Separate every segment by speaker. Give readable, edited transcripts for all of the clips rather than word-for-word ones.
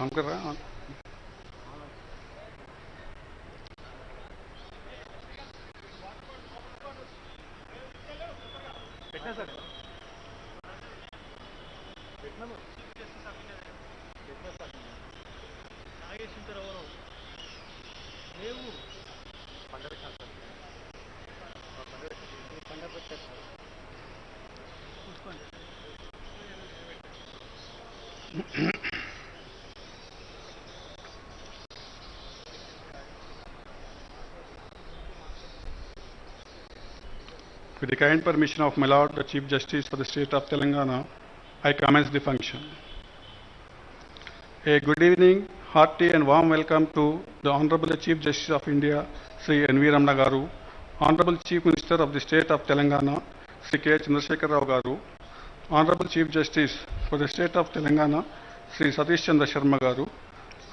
Speaker 1: काम कर रहा है. With the kind permission of my Lord, the Chief Justice for the State of Telangana, I commence the function. A good evening, hearty and warm welcome to the Honorable Chief Justice of India, Sri N.V. Ramana Garu, Honorable Chief Minister of the State of Telangana, Sri K. Chandrasekhar Rao Garu, Honorable Chief Justice for the State of Telangana, Sri Satish Chandra Sharma Garu,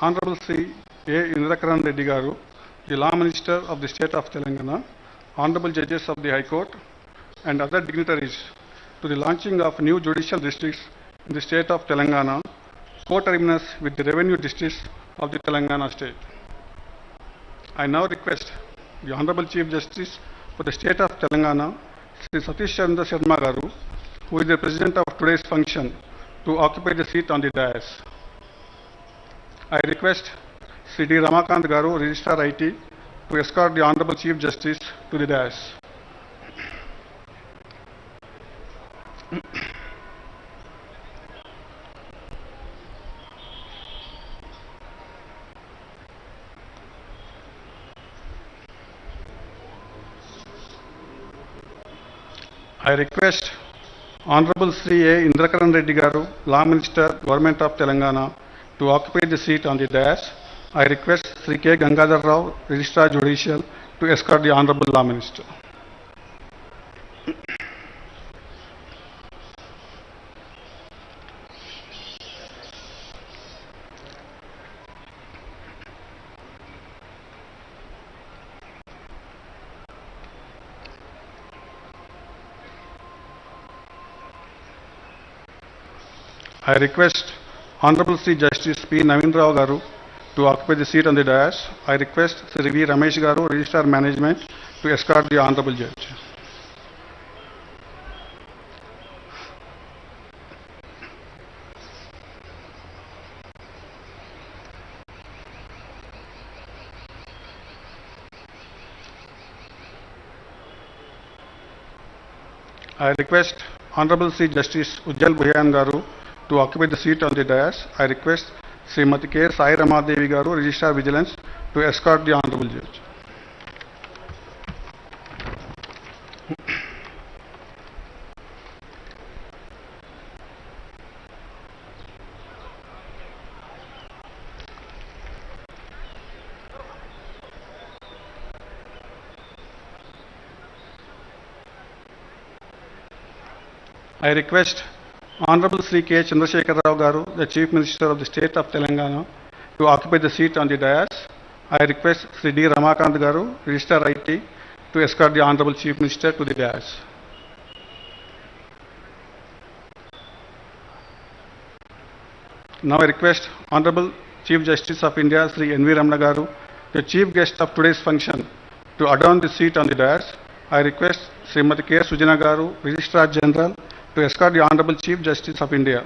Speaker 1: Honorable Sri A. Indrakaran Reddy Garu, the Law Minister of the State of Telangana, Honorable Judges of the High Court, and other dignitaries to the launching of new judicial districts in the state of Telangana, co-terminus with the revenue districts of the Telangana state. I now request the Honorable Chief Justice for the state of Telangana, Sri Satish Chandra Sharma Garu, who is the president of today's function, to occupy the seat on the dais. I request Sri D. Ramakant Garu, Registrar IT, to escort the Honorable Chief Justice to the dais. I request Honorable Sri A. Indrakaran Reddy Garu, Law Minister, Government of Telangana, to occupy the seat on the dais. I request Sri K. Gangadhar Rao, Registrar Judicial, to escort the Honorable Law Minister. I request Honorable Sri Justice P. Naveen Rao Garu to occupy the seat on the dais. I request Sri V. Ramesh Garu, Registrar Management, to escort the Honorable Judge. I request Honorable Sri Justice Ujjal Bhuyan Garu to occupy the seat on the dais. I request Srimati K. Sai Ramadevi Garu, Registrar Vigilance, to escort the Honorable Judge. I request Honorable Sri K. Chandrasekhar Rao Garu, the Chief Minister of the State of Telangana, to occupy the seat on the dais. I request Sri D. Ramakant Garu, Registrar IT, to escort the Honorable Chief Minister to the dais. Now I request Honorable Chief Justice of India, Sri N.V. Ramana Garu, the Chief Guest of today's function, to adorn the seat on the dais. I request Srimati K. Sujana Garu, Registrar General, to escort the Honorable Chief Justice of India.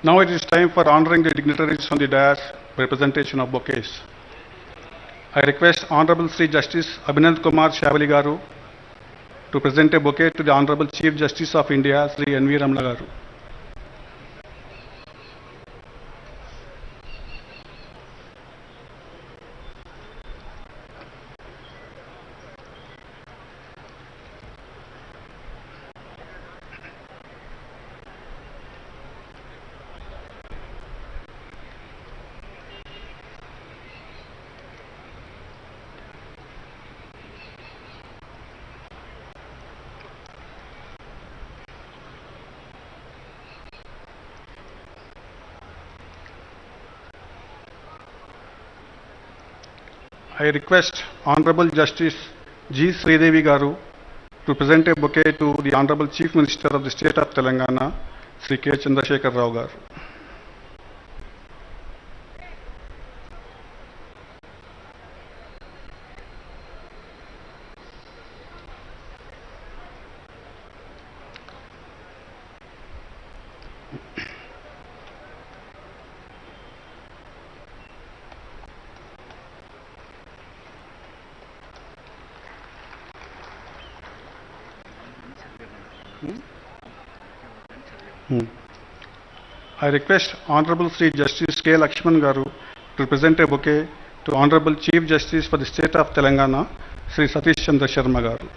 Speaker 1: Now it is time for honoring the dignitaries on the dais by presentation of bouquets. I request Honorable Sri Justice Abhinand Kumar Shavali Garu to present a bouquet to the Honorable Chief Justice of India, Sri N.V. Ramana Garu. I request Honorable Justice G. Sridevi Garu to present a bouquet to the Honorable Chief Minister of the State of Telangana, Sri K. Chandrasekhar Rao Garu. I request Honorable Sri Justice K. Lakshman Garu to present a bouquet to Honorable Chief Justice for the State of Telangana, Sri Satish Chandra Sharma Garu.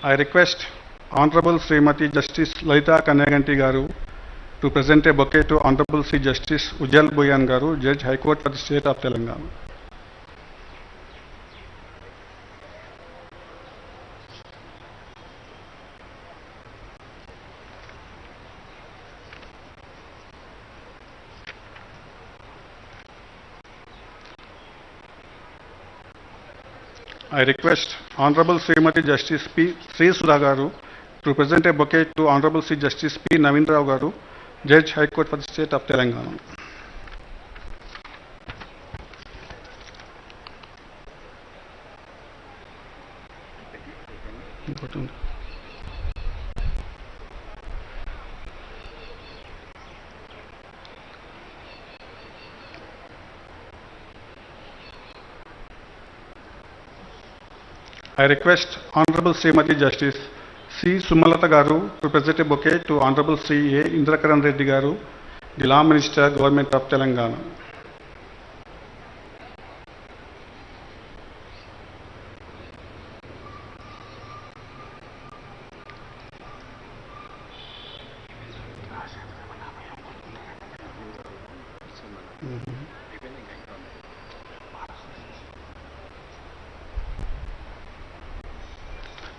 Speaker 1: I request Honorable Srimati Justice Lalita Kanyaganti Garu to present a bouquet to Honorable Sri Justice Ujjal Boyan Garu, Judge High Court for the State of Telangana. I request Honorable Srimati Justice P. Sri Sudha Garu to present a bouquet to Honorable Sri Justice P. Naveen Rao Garu, Judge High Court for the State of Telangana. I request Honorable Srimati Justice C. Sumalata Garu to present a bouquet to Honorable Sri A. Indrakaran Reddy Garu, the Law Minister, Government of Telangana.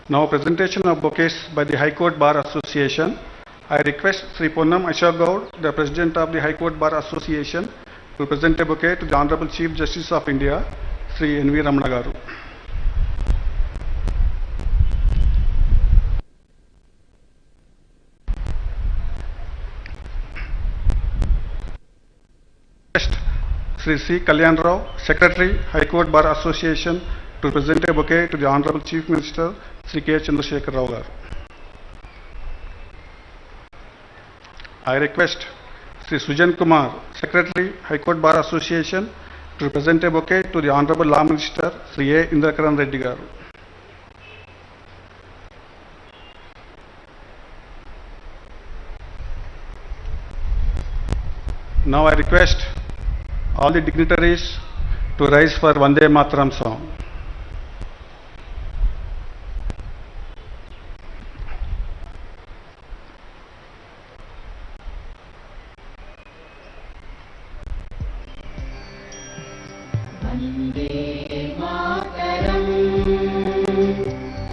Speaker 1: Now presentation of bouquets by the High Court Bar Association. I request Sri Ponnam Ashok Gaud, the President of the High Court Bar Association, to present a bouquet to the Honorable Chief Justice of India, Sri N.V. Ramana Garu. Request Sri C. Kalyan Rao, Secretary, High Court Bar Association, to present a bouquet to the Honorable Chief Minister, Sri K. Chandrasekhar Rao Garu. I request Sri Sujan Kumar, Secretary, High Court Bar Association, to present a bouquet to the Honorable Law Minister, Sri A. Indrakaran Reddy Garu. Now I request all the dignitaries to rise for Vande Mataram song.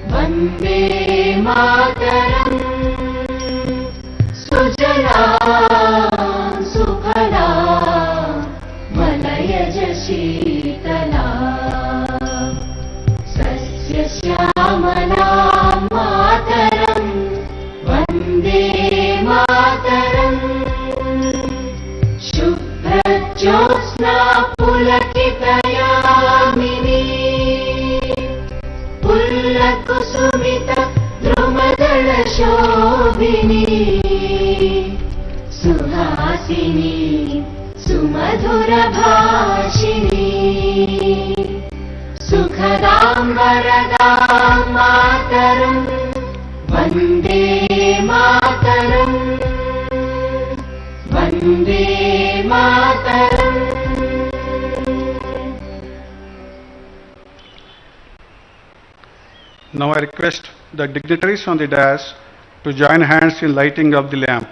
Speaker 2: Vande Mataram Sujala Sukhala Malayaj Sheetala Sasya Shyamala Mataram Vande Mataram Shubhra Jyotsna Pulakita Kusumita Drumadala Shobhini Suhasini Sumadhura Bhashini Sukhadam Varadam Mataram Vande Mataram Vande Mataram.
Speaker 1: Now I request the dignitaries on the dais to join hands in lighting of the lamp.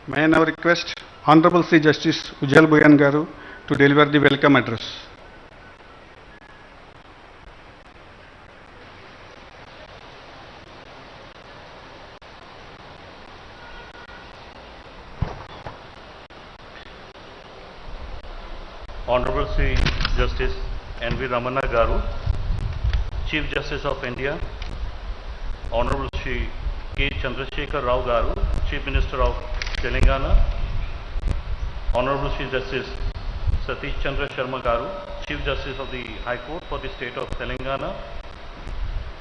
Speaker 1: May I now request Honorable Sri Justice Ujjal Bhuyan Garu to deliver the welcome address.
Speaker 3: Honorable Sri Justice N.V. Ramana Garu, Chief Justice of India, Honorable Sri K. Chandrasekhar Rao Garu, Chief Minister of Telangana, Honorable Sri Justice Satish Chandra Sharma Garu, Chief Justice of the High Court for the State of Telangana,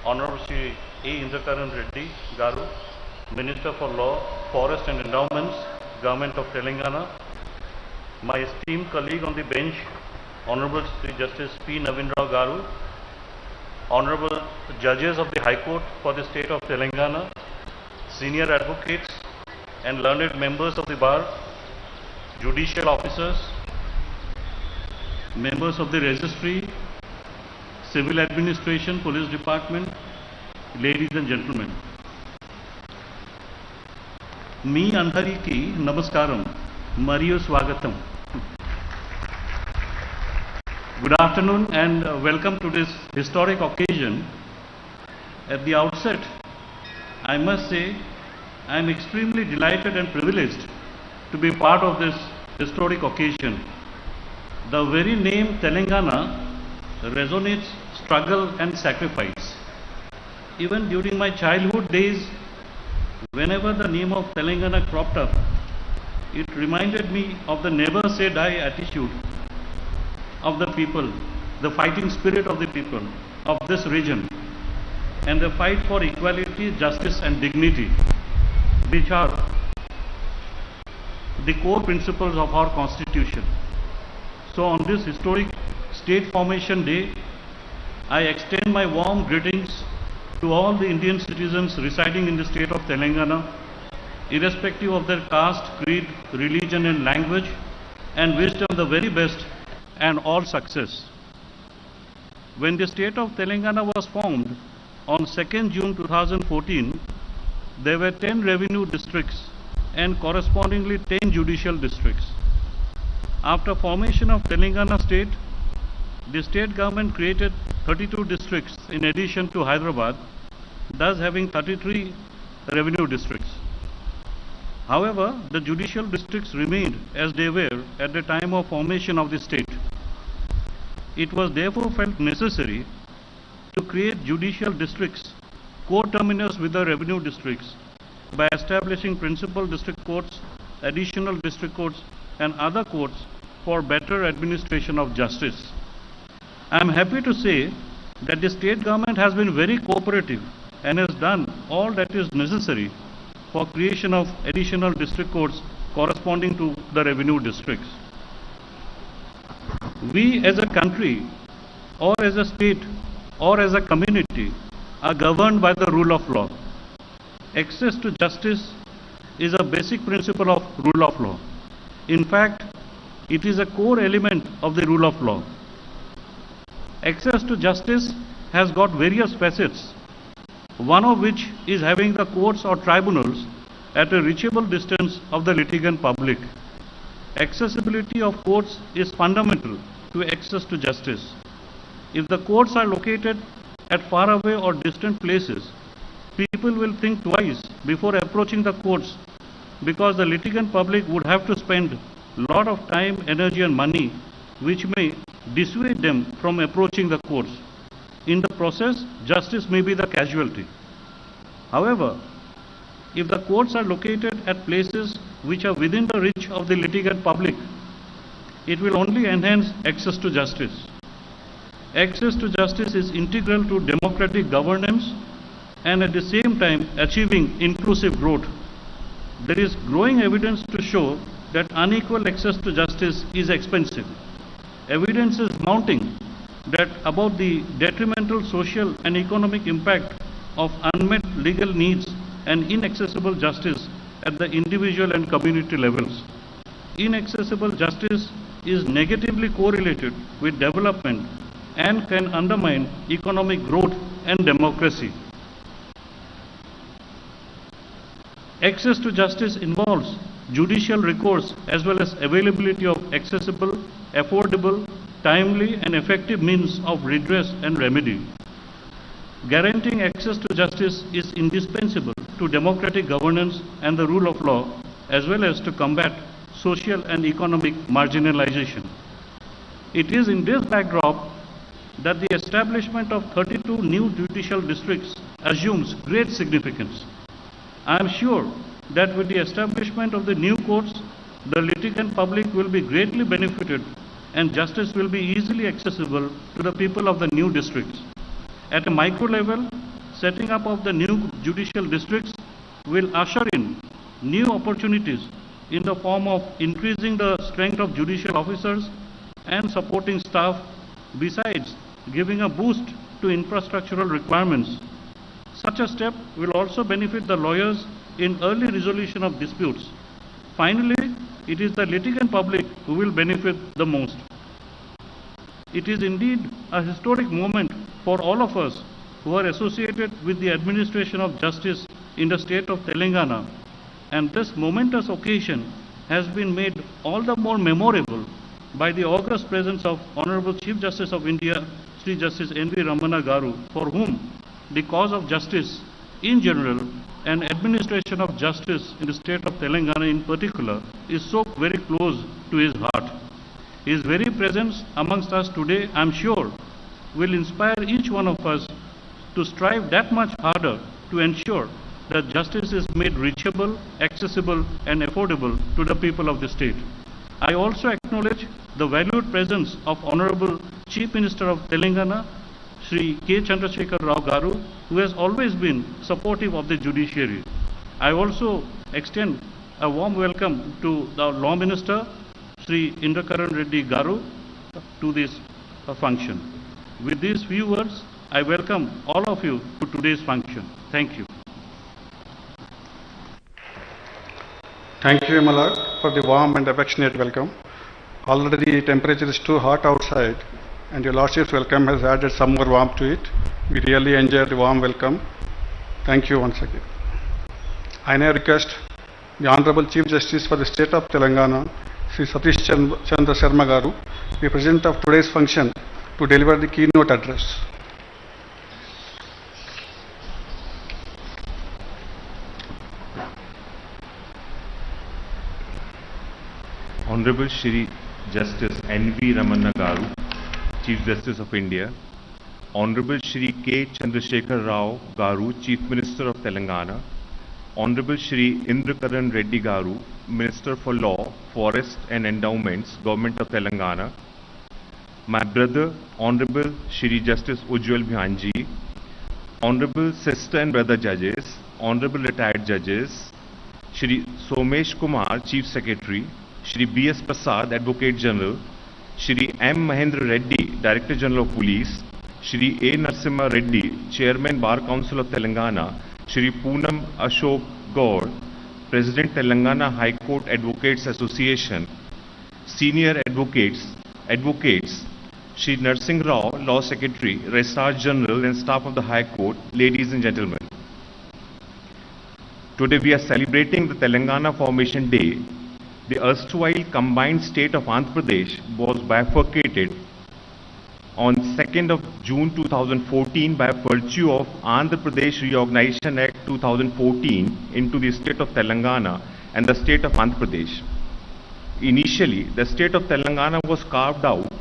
Speaker 3: Honorable Sri A. Indrakaran Reddy Garu, Minister for Law, Forest and Endowments, Government of Telangana, my esteemed colleague on the bench, Honorable Sri Justice P. Navin Rao Garu, Honorable Judges of the High Court for the State of Telangana, Senior Advocates and learned members of the Bar, Judicial Officers, members of the Registry, Civil Administration, Police Department, ladies and gentlemen. Me Andhariki Namaskaram, Mariyu Swagatam. Good afternoon and welcome to this historic occasion. At the outset, I must say I am extremely delighted and privileged to be part of this historic occasion. The very name Telangana resonates struggle and sacrifice. Even during my childhood days, whenever the name of Telangana cropped up, it reminded me of the never say die attitude of the people, the fighting spirit of the people of this region, and the fight for equality, justice and dignity, which are the core principles of our constitution. So on this historic state formation day, I extend my warm greetings to all the Indian citizens residing in the state of Telangana, irrespective of their caste, creed, religion and language, and wish them the very best and all success. When the state of Telangana was formed on 2nd June 2014, there were 10 revenue districts and correspondingly 10 judicial districts. After formation of Telangana state, the state government created 32 districts in addition to Hyderabad, thus having 33 revenue districts. However, the judicial districts remained as they were at the time of formation of the state. It was therefore felt necessary to create judicial districts coterminous with the revenue districts by establishing principal district courts, additional district courts and other courts for better administration of justice. I am happy to say that the state government has been very cooperative and has done all that is necessary for creation of additional district courts corresponding to the revenue districts. We as a country or as a state or as a community are governed by the rule of law. Access to justice is a basic principle of rule of law. In fact, it is a core element of the rule of law. Access to justice has got various facets, one of which is having the courts or tribunals at a reachable distance of the litigant public. Accessibility of courts is fundamental to access to justice. If the courts are located at faraway or distant places, people will think twice before approaching the courts because the litigant public would have to spend a lot of time, energy and money which may dissuade them from approaching the courts. In the process, justice may be the casualty. However, if the courts are located at places which are within the reach of the litigant public, it will only enhance access to justice. Access to justice is integral to democratic governance and at the same time achieving inclusive growth. There is growing evidence to show that unequal access to justice is expensive. Evidence is mounting that about the detrimental social and economic impact of unmet legal needs and inaccessible justice at the individual and community levels. Inaccessible justice is negatively correlated with development and can undermine economic growth and democracy. Access to justice involves judicial recourse as well as availability of accessible, affordable, timely and effective means of redress and remedy. Guaranteeing access to justice is indispensable to democratic governance and the rule of law, as well as to combat social and economic marginalization. It is in this backdrop that the establishment of 32 new judicial districts assumes great significance. I am sure that with the establishment of the new courts, the litigant public will be greatly benefited and justice will be easily accessible to the people of the new districts. At a micro level, setting up of the new judicial districts will usher in new opportunities in the form of increasing the strength of judicial officers and supporting staff, besides giving a boost to infrastructural requirements. Such a step will also benefit the lawyers in early resolution of disputes. Finally, it is the litigant public who will benefit the most. It is indeed a historic moment for all of us who are associated with the administration of justice in the state of Telangana, and this momentous occasion has been made all the more memorable by the august presence of Honorable Chief Justice of India, Sri Justice N.V. Ramana Garu, for whom the cause of justice in general and administration of justice in the state of Telangana in particular is so very close to his heart. His very presence amongst us today, I am sure, will inspire each one of us to strive that much harder to ensure that justice is made reachable, accessible and affordable to the people of the state. I also acknowledge the valued presence of Honorable Chief Minister of Telangana, Sri K. Chandrasekhar Rao Garu, who has always been supportive of the judiciary. I also extend a warm welcome to the Law Minister, Sri Indrakaran Reddy Garu, to this function. With these few words, I welcome all of you to today's function. Thank you.
Speaker 1: Thank you, my lord, for the warm and affectionate welcome. Already the temperature is too hot outside, and your lordship's welcome has added some more warmth to it. We really enjoyed the warm welcome. Thank you once again. I now request the Honorable Chief Justice for the State of Telangana, Sri Satish Chandra Sharma Garu, the President of today's function, to deliver the keynote address.
Speaker 4: Honorable Shri Justice N.V. Ramana Garu, Chief Justice of India, Honorable Shri K. Chandrasekhar Rao Garu, Chief Minister of Telangana, Honorable Shri Indrakaran Reddy Garu, Minister for Law, Forest and Endowments, Government of Telangana, my brother, Honorable Shri Justice Ujjwal Bhanji, Honorable Sister and Brother Judges, Honorable Retired Judges, Shri Somesh Kumar, Chief Secretary, Shri B.S. Prasad, Advocate General, Shri M. Mahendra Reddy, Director General of Police, Shri A. Narasimha Reddy, Chairman Bar Council of Telangana, Shri Poonam Ashok Gaur, President Telangana High Court Advocates Association, Senior Advocates, Shri Narsingh Rao, Law Secretary, Registrar General and staff of the High Court, ladies and gentlemen. Today we are celebrating the Telangana Formation Day. The erstwhile combined state of Andhra Pradesh was bifurcated on 2nd of June 2014 by virtue of Andhra Pradesh Reorganization Act 2014 into the state of Telangana and the state of Andhra Pradesh. Initially, the state of Telangana was carved out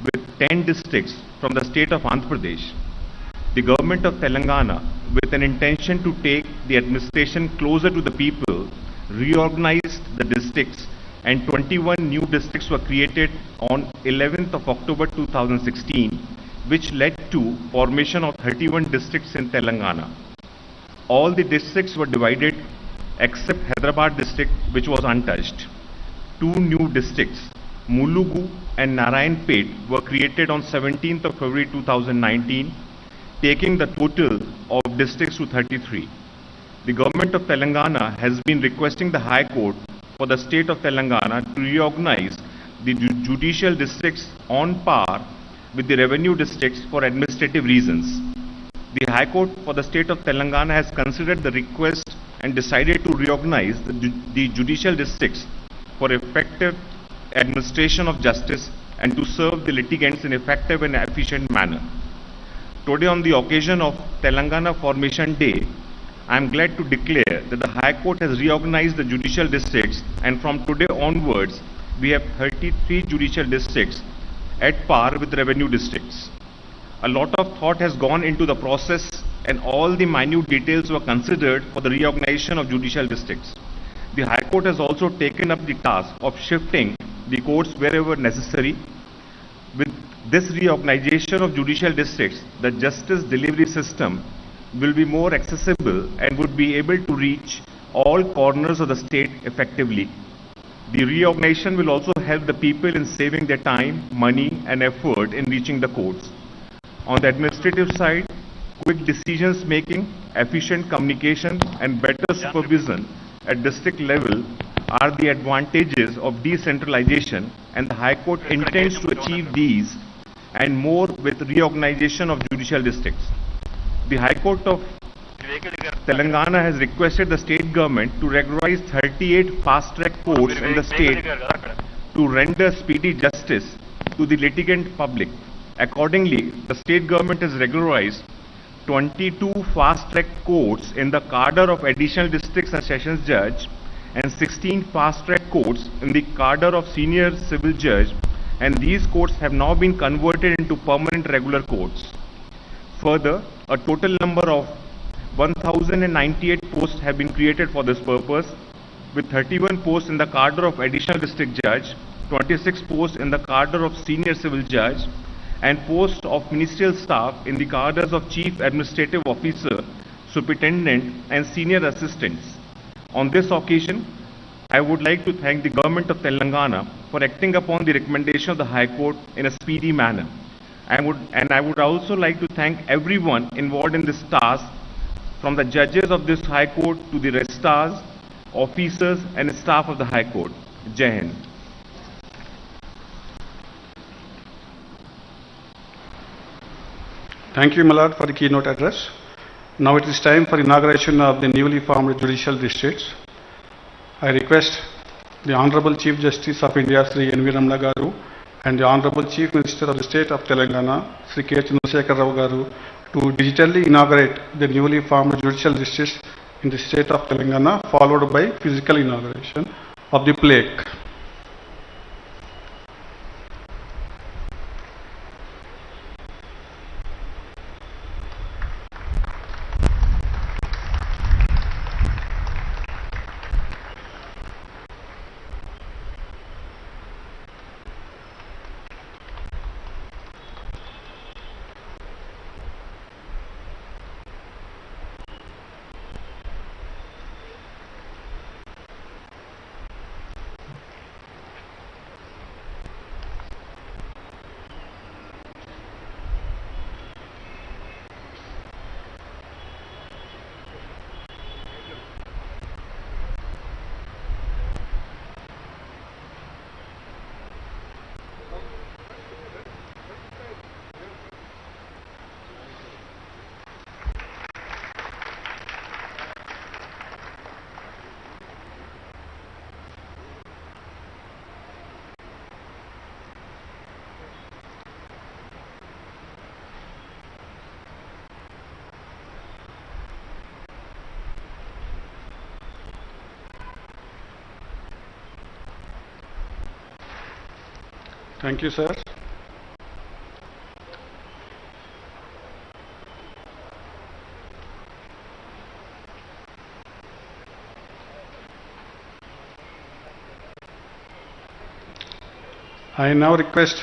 Speaker 4: with 10 districts from the state of Andhra Pradesh. The government of Telangana, with an intention to take the administration closer to the people, reorganized the districts and 21 new districts were created on 11th of October 2016, which led to formation of 31 districts in Telangana. All the districts were divided except Hyderabad district, which was untouched. Two new districts, Mulugu and Narayanpet, were created on 17th of February 2019, taking the total of districts to 33. The government of Telangana has been requesting the High Court for the state of Telangana to reorganize the judicial districts on par with the revenue districts for administrative reasons. The High Court for the state of Telangana has considered the request and decided to reorganize the judicial districts for effective administration of justice and to serve the litigants in effective and efficient manner. Today, on the occasion of Telangana Formation Day, I am glad to declare that the High Court has reorganized the judicial districts, and from today onwards, we have 33 judicial districts at par with revenue districts. A lot of thought has gone into the process, and all the minute details were considered for the reorganization of judicial districts. The High Court has also taken up the task of shifting the courts wherever necessary. With this reorganization of judicial districts, the justice delivery system will be more accessible and would be able to reach all corners of the state effectively. The reorganization will also help the people in saving their time, money, and effort in reaching the courts. On the administrative side, quick decisions making, efficient communication, and better supervision at district level are the advantages of decentralization, and the High Court intends to achieve these and more with reorganization of judicial districts. The High Court of Telangana has requested the state government to regularize 38 fast-track courts in the state to render speedy justice to the litigant public. Accordingly, the state government has regularized 22 fast-track courts in the cadre of additional districts and sessions judge and 16 fast-track courts in the cadre of senior civil judge, and these courts have now been converted into permanent regular courts. Further, a total number of 1,098 posts have been created for this purpose, with 31 posts in the cadre of additional district judge, 26 posts in the cadre of senior civil judge, and posts of ministerial staff in the cadres of chief administrative officer, superintendent, and senior assistants. On this occasion, I would like to thank the government of Telangana for acting upon the recommendation of the High Court in a speedy manner. I would also like to thank everyone involved in this task, from the judges of this High Court to the registrars, officers, and staff of the High Court. Jai Hind.
Speaker 1: Thank you, Malad, for the keynote address. Now it is time for inauguration of the newly formed judicial districts. I request the Honorable Chief Justice of India, Sri Ramana Garu, and the Honorable Chief Minister of the State of Telangana, Sri Chandrasekhar Rao Garu, to digitally inaugurate the newly formed judicial districts in the state of Telangana, followed by physical inauguration of the plaque. Thank you, sir. I now request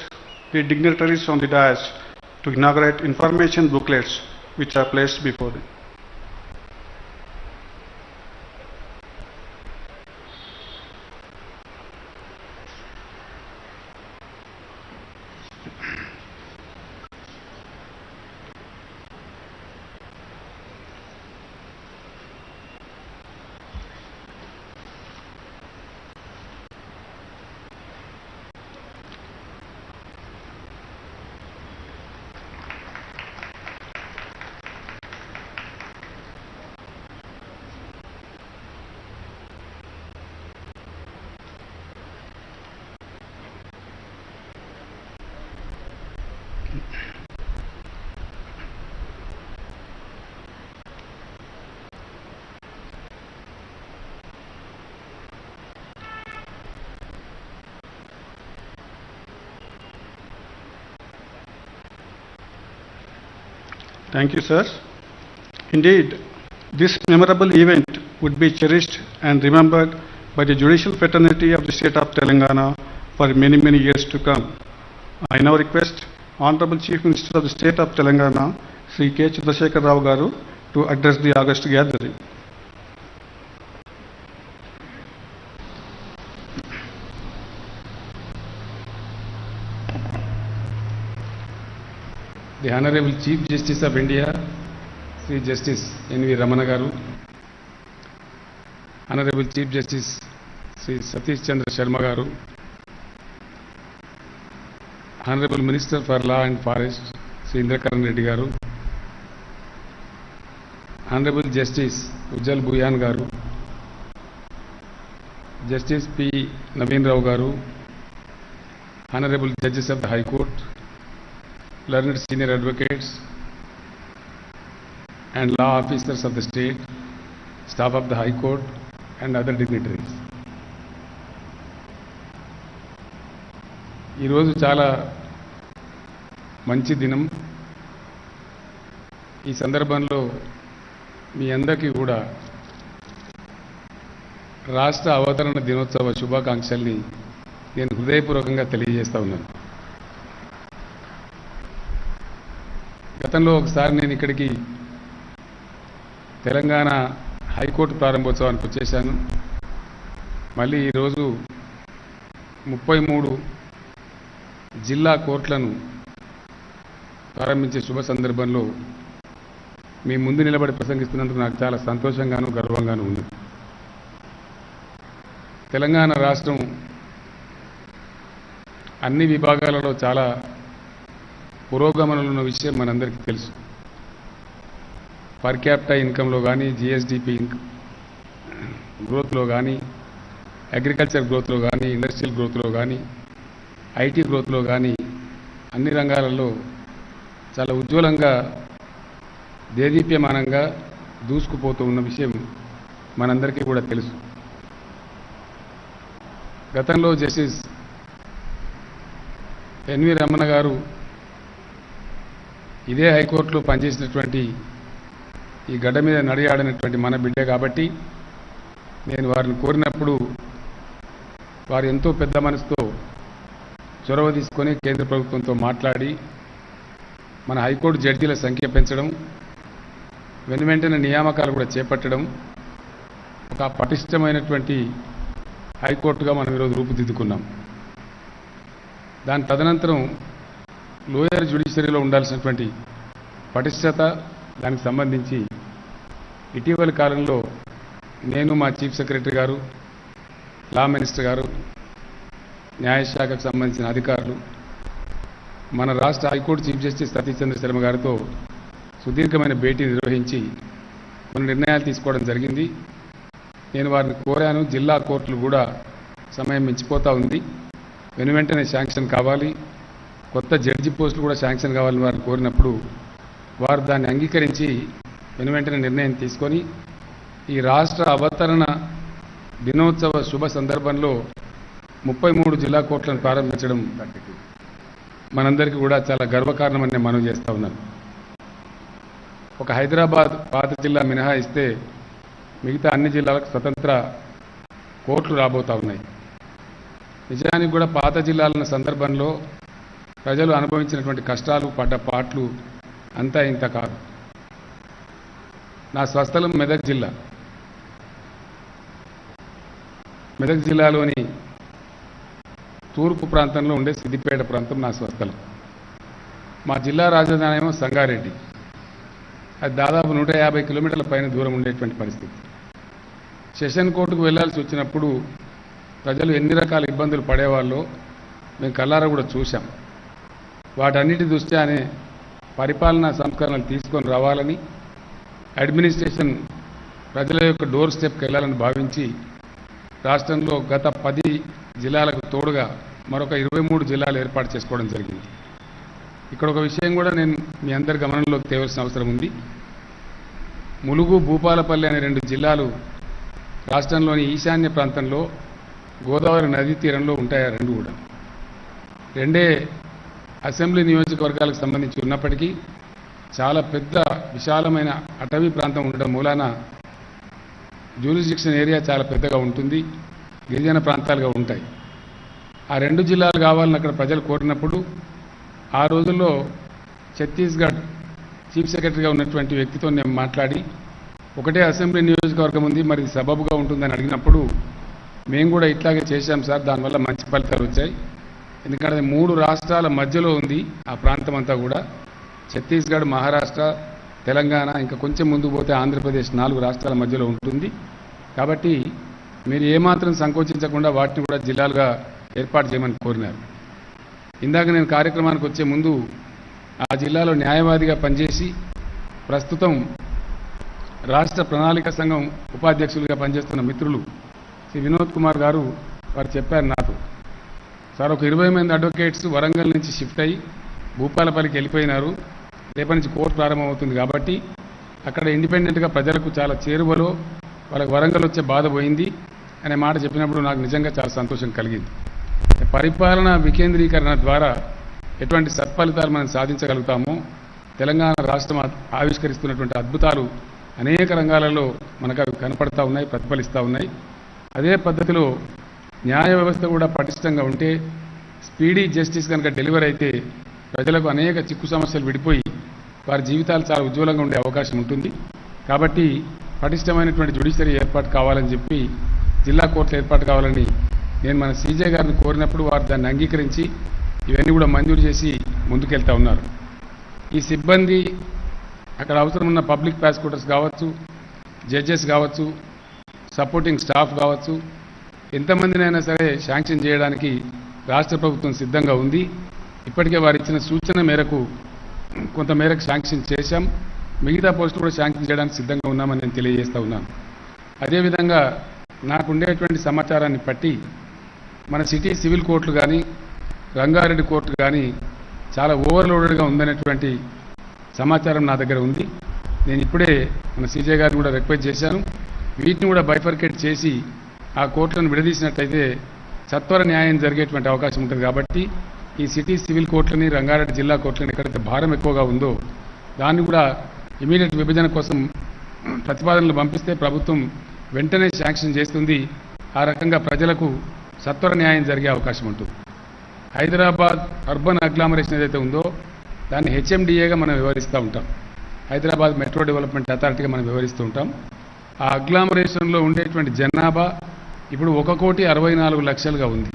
Speaker 1: the dignitaries on the dais to inaugurate information booklets which are placed before them. Thank you, sir. Indeed, this memorable event would be cherished and remembered by the judicial fraternity of the state of Telangana for many, many years to come. I now request Honorable Chief Minister of the state of Telangana, Sri K. Chandrasekhar Rao Garu, to address the August gathering.
Speaker 5: The Honorable Chief Justice of India, Sri Justice N.V. Ramana Garu, Honorable Chief Justice Sri Satish Chandra Sharma Garu, Honorable Minister for Law and Forest, Sri Indrakaran Reddy Garu, Honorable Justice Ujjal Bhuyan Garu, Justice P. Naveen Rao Garu, Honorable Judges of the High Court, learned senior advocates and law officers of the state, staff of the High Court and other dignitaries. ఈరోజు చాలా మంచి దినం. ఈ సందర్భంలో మీ అందరికీ కూడా రాష్ట్ర అవతరణ దినోత్సవ శుభాకాంక్షల్ని నేను హృదయపూర్వకంగా తెలియజేస్తా ఉన్నాను. గతంలో ఒకసారి నేను ఇక్కడికి తెలంగాణ హైకోర్టు ప్రారంభోత్సవానికి వచ్చేశాను. మళ్ళీ ఈరోజు 33 జిల్లా కోర్టులను ప్రారంభించే శుభ సందర్భంలో మీ ముందు నిలబడి ప్రసంగిస్తున్నందుకు నాకు చాలా సంతోషంగాను గర్వంగాను ఉంది. తెలంగాణ రాష్ట్రం అన్ని విభాగాలలో చాలా పురోగమనంలో ఉన్న విషయం మనందరికీ తెలుసు. పర్ క్యాపిటా ఇన్కంలో కానీ, జిఎస్డిపి గ్రోత్లో కానీ, అగ్రికల్చర్ గ్రోత్లో కానీ, ఇండస్ట్రియల్ గ్రోత్లో కానీ, ఐటీ గ్రోత్లో కానీ అన్ని రంగాలలో చాలా ఉజ్వలంగా దేదీప్యమానంగా దూసుకుపోతూ ఉన్న విషయం మనందరికీ కూడా తెలుసు. గతంలో జస్టిస్ ఎన్వి రమణ గారు ఇదే హైకోర్టులో పనిచేసినటువంటి ఈ గడ్డ మీద నడియాడినటువంటి మన బిడ్డ కాబట్టి నేను వారిని కోరినప్పుడు వారు ఎంతో పెద్ద మనసుతో చొరవ తీసుకొని కేంద్ర ప్రభుత్వంతో మాట్లాడి మన హైకోర్టు జడ్జీల సంఖ్య పెంచడం, వెనువెంటనే నియామకాలు కూడా చేపట్టడం, ఒక పటిష్టమైనటువంటి హైకోర్టుగా మనం ఈరోజు రూపుదిద్దుకున్నాం. దాని తదనంతరం లోయర్ జ్యుడిషియరీలో ఉండాల్సినటువంటి పటిష్టత, దానికి సంబంధించి ఇటీవలి కాలంలో నేను, మా చీఫ్ సెక్రటరీ గారు, లా మినిస్టర్ గారు, న్యాయశాఖకు సంబంధించిన అధికారులు, మన రాష్ట్ర హైకోర్టు చీఫ్ జస్టిస్ సతీష్ చంద్ర శర్మ గారితో సుదీర్ఘమైన భేటీ నిర్వహించి కొన్ని నిర్ణయాలు తీసుకోవడం జరిగింది. నేను వారిని కోరాను, జిల్లా కోర్టులు కూడా సమయం మించిపోతూ ఉంది, వెనువెంటనే శాంక్షన్ కావాలి, కొత్త జడ్జి పోస్టులు కూడా శాంక్షన్ కావాలని వారిని కోరినప్పుడు వారు దాన్ని అంగీకరించి వెనువెంటనే నిర్ణయం తీసుకొని ఈ రాష్ట్ర అవతరణ దినోత్సవ శుభ సందర్భంలో 33 జిల్లా కోర్టులను ప్రారంభించడం మనందరికీ కూడా చాలా గర్వకారణమని నేను మనవి చేస్తా ఉన్నాను. ఒక హైదరాబాద్ పాత జిల్లా మినహాయిస్తే మిగతా అన్ని జిల్లాలకు స్వతంత్ర కోర్టులు రాబోతా ఉన్నాయి. నిజానికి కూడా పాత జిల్లాల సందర్భంలో ప్రజలు అనుభవించినటువంటి కష్టాలు, పడ్డ పాట్లు అంతా ఇంత కాదు. నా స్వస్థలం మెదక్ జిల్లా. మెదక్ జిల్లాలోని తూర్పు ప్రాంతంలో ఉండే సిద్దిపేట ప్రాంతం నా స్వస్థలం. మా జిల్లా రాజధాని ఏమో సంగారెడ్డి. అది దాదాపు 150 కిలోమీటర్ల పైన దూరం ఉండేటువంటి పరిస్థితి. సెషన్ కోర్టుకు వెళ్లాల్సి వచ్చినప్పుడు ప్రజలు ఎన్ని రకాల ఇబ్బందులు పడేవాళ్ళో మేము కళ్ళారా కూడా చూశాం. వాటన్నిటి దృష్ట్యానే పరిపాలనా సంస్కరణలు తీసుకొని రావాలని, అడ్మినిస్ట్రేషన్ ప్రజల యొక్క డోర్ స్టెప్కి వెళ్లాలని భావించి రాష్ట్రంలో గత 10 జిల్లాలకు తోడుగా మరొక 23 జిల్లాలు ఏర్పాటు చేసుకోవడం జరిగింది. ఇక్కడ ఒక విషయం కూడా నేను మీ అందరి గమనంలోకి తేవాల్సిన అవసరం ఉంది. ములుగు, భూపాలపల్లి అనే 2 జిల్లాలు రాష్ట్రంలోని ఈశాన్య ప్రాంతంలో గోదావరి నదీ తీరంలో ఉంటాయి. ఆ 2 కూడా రెండే అసెంబ్లీ నియోజకవర్గాలకు సంబంధించి ఉన్నప్పటికీ చాలా పెద్ద విశాలమైన అటవీ ప్రాంతం ఉండడం మూలాన జ్యూరిస్డిక్షన్ ఏరియా చాలా పెద్దగా ఉంటుంది, గిరిజన ప్రాంతాలుగా ఉంటాయి. ఆ 2 జిల్లాలు కావాలని అక్కడ ప్రజలు కోరినప్పుడు ఆ రోజుల్లో ఛత్తీస్గఢ్ చీఫ్ సెక్రటరీగా ఉన్నటువంటి వ్యక్తితో నేను మాట్లాడి, ఒకటే అసెంబ్లీ నియోజకవర్గం ఉంది, మరి సబబుగా ఉంటుందని అడిగినప్పుడు మేము కూడా ఇట్లాగే చేశాం సార్, దానివల్ల మంచి ఫలితాలు వచ్చాయి. ఎందుకంటే 3 రాష్ట్రాల మధ్యలో ఉంది ఆ ప్రాంతం అంతా కూడా. ఛత్తీస్గఢ్, మహారాష్ట్ర, తెలంగాణ, ఇంకా కొంచెం ముందుకు పోతే ఆంధ్రప్రదేశ్ 4 రాష్ట్రాల మధ్యలో ఉంటుంది. కాబట్టి మీరు ఏమాత్రం సంకోచించకుండా వాటిని కూడా జిల్లాలుగా ఏర్పాటు చేయమని కోరినారు. ఇందాక నేను కార్యక్రమానికి వచ్చే ముందు ఆ జిల్లాలో న్యాయవాదిగా పనిచేసి ప్రస్తుతం రాష్ట్ర ప్రణాళిక సంఘం ఉపాధ్యక్షులుగా పనిచేస్తున్న మిత్రులు శ్రీ వినోద్ కుమార్ గారు వారు చెప్పారు నాకు, సార్ ఒక 20 మంది అడ్వకేట్స్ వరంగల్ నుంచి షిఫ్ట్ అయ్యి భూపాలపల్లికి వెళ్ళిపోయినారు, రేపటి నుంచి కోర్టు ప్రారంభమవుతుంది కాబట్టి అక్కడ ఇండిపెండెంట్గా ప్రజలకు చాలా చేరువలో వాళ్ళకి వరంగల్ వచ్చే బాధ పోయింది అనే మాట చెప్పినప్పుడు నాకు నిజంగా చాలా సంతోషం కలిగింది. పరిపాలనా వికేంద్రీకరణ ద్వారా ఎటువంటి సత్ఫలితాలు మనం సాధించగలుగుతామో, తెలంగాణ రాష్ట్రం ఆవిష్కరిస్తున్నటువంటి అద్భుతాలు అనేక రంగాలలో మనకు అవి కనపడతా ఉన్నాయి, ప్రతిఫలిస్తూ ఉన్నాయి. అదే పద్ధతిలో న్యాయ వ్యవస్థ కూడా పటిష్టంగా ఉంటే, స్పీడీ జస్టిస్ కనుక డెలివర్ అయితే ప్రజలకు అనేక చిక్కు సమస్యలు విడిపోయి వారి జీవితాలు చాలా ఉజ్వలంగా ఉండే అవకాశం ఉంటుంది. కాబట్టి పటిష్టమైనటువంటి జ్యుడిషియరీ ఏర్పాటు కావాలని చెప్పి, జిల్లా కోర్టులు ఏర్పాటు కావాలని నేను మన CJI గారిని కోరినప్పుడు వారు దాన్ని అంగీకరించి ఇవన్నీ కూడా మంజూరు చేసి ముందుకెళ్తా ఉన్నారు. ఈ సిబ్బంది, అక్కడ అవసరం ఉన్న పబ్లిక్ ప్రాసిక్యూటర్స్ కావచ్చు, జడ్జెస్ కావచ్చు, సపోర్టింగ్ స్టాఫ్ కావచ్చు, ఎంతమందినైనా సరే శాంక్షన్ చేయడానికి రాష్ట్ర ప్రభుత్వం సిద్ధంగా ఉంది. ఇప్పటికే వారు ఇచ్చిన సూచన మేరకు కొంతమేరకు శాంక్షన్ చేశాం, మిగతా పోస్టులు కూడా శాంక్షన్ చేయడానికి సిద్ధంగా ఉన్నామని నేను తెలియజేస్తూ ఉన్నాను. అదేవిధంగా నాకు ఉండేటువంటి సమాచారాన్ని బట్టి మన సిటీ సివిల్ కోర్టులు కానీ, రంగారెడ్డి కోర్టు కానీ చాలా ఓవర్లోడెడ్గా ఉందనేటువంటి సమాచారం నా దగ్గర ఉంది. నేను ఇప్పుడే మన CJI గారిని కూడా రిక్వెస్ట్ చేశాను, వీటిని కూడా బైఫర్కేట్ చేసి ఆ కోర్టులను విడదీసినట్లయితే సత్వర న్యాయం జరిగేటువంటి అవకాశం ఉంటుంది. కాబట్టి ఈ సిటీ సివిల్ కోర్టులని, రంగారెడ్డి జిల్లా కోర్టులని ఎక్కడైతే భారం ఎక్కువగా ఉందో దాన్ని కూడా ఇమీడియట్ విభజన కోసం ప్రతిపాదనలు పంపిస్తే ప్రభుత్వం వెంటనే శాంక్షన్ చేస్తుంది. ఆ రకంగా ప్రజలకు సత్వర న్యాయం జరిగే అవకాశం ఉంటుంది. హైదరాబాద్ అర్బన్ అగ్లామరేషన్ ఏదైతే ఉందో దాన్ని HMDAగా మనం వివరిస్తూ ఉంటాం, హైదరాబాద్ మెట్రో డెవలప్మెంట్ అథారిటీగా మనం వివరిస్తూ ఉంటాం. ఆ అగ్లామరేషన్లో ఉండేటువంటి జనాభా ఇప్పుడు 1,64,00,000గా ఉంది.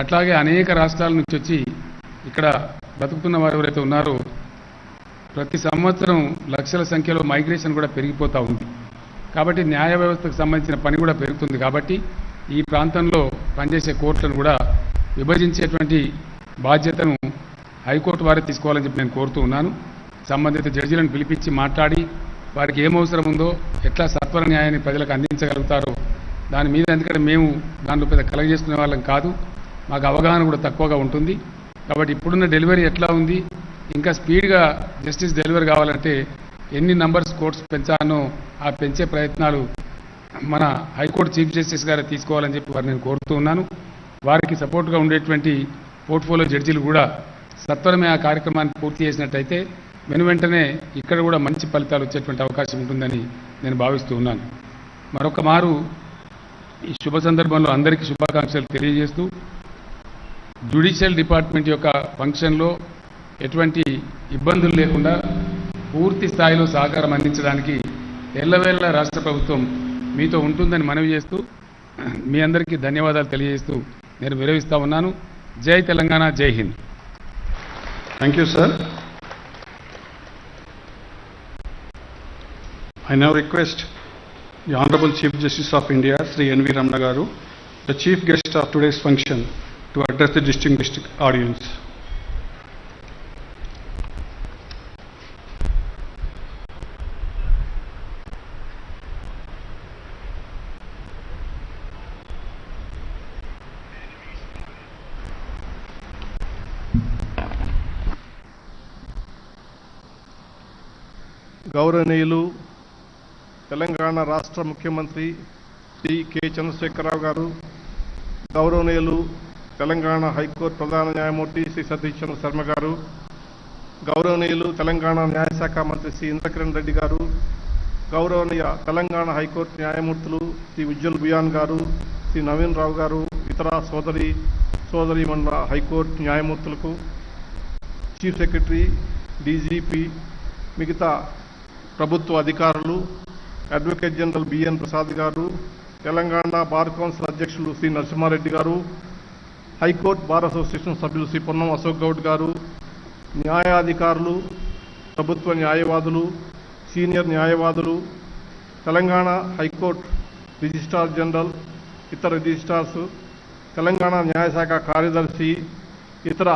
Speaker 5: అట్లాగే అనేక రాష్ట్రాల నుంచి వచ్చి ఇక్కడ బతుకుతున్న వారు ఎవరైతే ఉన్నారో ప్రతి సంవత్సరం లక్షల సంఖ్యలో మైగ్రేషన్ కూడా పెరిగిపోతూ ఉంది. కాబట్టి న్యాయ వ్యవస్థకు సంబంధించిన పని కూడా పెరుగుతుంది. కాబట్టి ఈ ప్రాంతంలో పనిచేసే కోర్టులను కూడా విభజించేటువంటి బాధ్యతను హైకోర్టు వారే తీసుకోవాలని చెప్పి నేను కోరుతూ ఉన్నాను. సంబంధిత జడ్జీలను పిలిపించి మాట్లాడి వారికి ఏం అవసరం ఉందో, ఎట్లా సత్వర న్యాయాన్ని ప్రజలకు అందించగలుగుతారో దాని మీద, ఎందుకంటే మేము దాంట్లో పెద్ద కలగజేసుకునే వాళ్ళం కాదు, మాకు అవగాహన కూడా తక్కువగా ఉంటుంది. కాబట్టి ఇప్పుడున్న డెలివరీ ఎట్లా ఉంది, ఇంకా స్పీడ్గా జస్టిస్ డెలివరీ కావాలంటే ఎన్ని నంబర్స్ కోర్ట్స్ పెంచానో ఆ పెంచే ప్రయత్నాలు మన హైకోర్టు చీఫ్ జస్టిస్ గారు తీసుకోవాలని చెప్పి వారిని నేను కోరుతూ ఉన్నాను. వారికి సపోర్ట్గా ఉండేటువంటి పోర్ట్ఫోలియో జడ్జీలు కూడా సత్వరమే ఆ కార్యక్రమాన్ని పూర్తి చేసినట్టయితే వెంటనే ఇక్కడ కూడా మంచి ఫలితాలు వచ్చేటువంటి అవకాశం ఉంటుందని నేను భావిస్తూ ఉన్నాను. మరొక మారు ఈ శుభ సందర్భంలో అందరికీ శుభాకాంక్షలు తెలియజేస్తూ, జ్యుడిషియల్ డిపార్ట్మెంట్ యొక్క ఫంక్షన్లో ఎటువంటి ఇబ్బందులు లేకుండా పూర్తి స్థాయిలో సహకారం అందించడానికి ఎల్లవేళ రాష్ట్ర ప్రభుత్వం మీతో ఉంటుందని మనవి చేస్తూ మీ అందరికీ ధన్యవాదాలు తెలియజేస్తూ నేను విరమిస్తా ఉన్నాను. జై తెలంగాణ, జై Hind.
Speaker 1: Thank you, sir. I now request the Honorable Chief Justice of India, Sri N.V. Ramana Garu, the chief guest of today's function, to address the distinguished audience.
Speaker 6: గౌరవనీయులు తెలంగాణ రాష్ట్ర ముఖ్యమంత్రి శ్రీ కె చంద్రశేఖరరావు గారు, గౌరవనీయులు తెలంగాణ హైకోర్టు ప్రధాన న్యాయమూర్తి శ్రీ సతీష్ చంద్ర శర్మ గారు, గౌరవనీయులు తెలంగాణ న్యాయశాఖ మంత్రి శ్రీ ఇంద్రకిరణ్ రెడ్డి గారు, గౌరవనీయ తెలంగాణ హైకోర్టు న్యాయమూర్తులు శ్రీ ఉజ్వల్ బుయాన్ గారు, శ్రీ నవీన్ రావు గారు, ఇతర సోదరీమణుల హైకోర్టు న్యాయమూర్తులకు, చీఫ్ సెక్రటరీ, డీజీపీ, మిగతా ప్రభుత్వ అధికారులు, అడ్వకేట్ జనరల్ బిఎన్ ప్రసాద్ గారు, తెలంగాణ బార్ కౌన్సిల్ అధ్యక్షులు శ్రీ నరసింహారెడ్డి గారు, హైకోర్టు బార్ అసోసియేషన్ సభ్యులు శ్రీ పొన్నం అశోక్ గౌడ్ గారు, న్యాయాధికారులు, ప్రభుత్వ న్యాయవాదులు, సీనియర్ న్యాయవాదులు, తెలంగాణ హైకోర్టు రిజిస్ట్రార్ జనరల్, ఇతర రిజిస్ట్రార్స్, తెలంగాణ న్యాయశాఖ కార్యదర్శి, ఇతర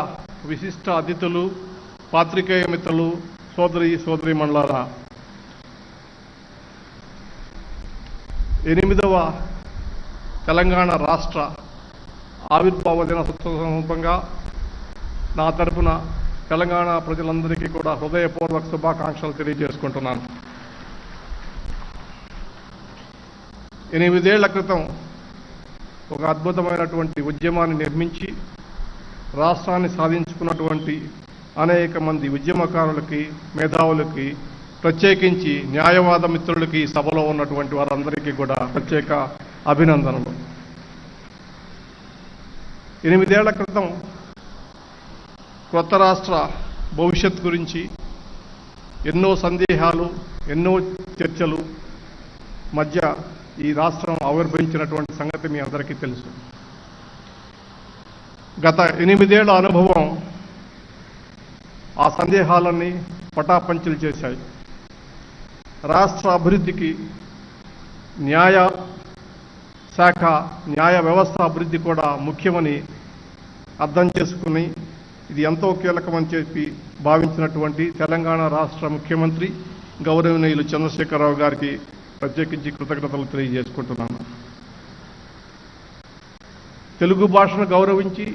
Speaker 6: విశిష్ట అతిథులు, పాత్రికేయ మిత్రులు, సోదరీమణులారా, 8వ తెలంగాణ రాష్ట్ర ఆవిర్భావ దినోత్సవం సందర్భంగా నా తరపున తెలంగాణ ప్రజలందరికీ కూడా హృదయపూర్వక శుభాకాంక్షలు తెలియజేసుకుంటున్నాను. 8 ఏళ్ల క్రితం ఒక అద్భుతమైనటువంటి ఉద్యమాన్ని నిర్మించి రాష్ట్రాన్ని సాధించుకున్నటువంటి అనేక మంది ఉద్యమకారులకి, మేధావులకి, ప్రత్యేకించి న్యాయవాద మిత్రులకి సభలో ఉన్నటువంటి వారందరికీ కూడా ప్రత్యేక అభినందనలు. 8 ఏళ్ల క్రితం కొత్త రాష్ట్ర భవిష్యత్ గురించి ఎన్నో సందేహాలు, ఎన్నో చర్చలు మధ్య ఈ రాష్ట్రం ఆవిర్భవించినటువంటి సంగతి మీ అందరికీ తెలుసు. గత 8 ఏళ్ల అనుభవం ఆ సందేహాలన్నీ పటాపంచలు చేశాయి. రాష్ట్ర అభివృద్ధికి న్యాయ శాఖ, న్యాయ వ్యవస్థ అభివృద్ధి కూడా ముఖ్యమని అర్థం చేసుకుని ఇది ఎంతో కీలకమని చెప్పి భావించినటువంటి తెలంగాణ రాష్ట్ర ముఖ్యమంత్రి గౌరవనీయులు చంద్రశేఖరరావు గారికి ప్రత్యేకించి కృతజ్ఞతలు తెలియజేసుకుంటున్నాను. తెలుగు భాషను గౌరవించి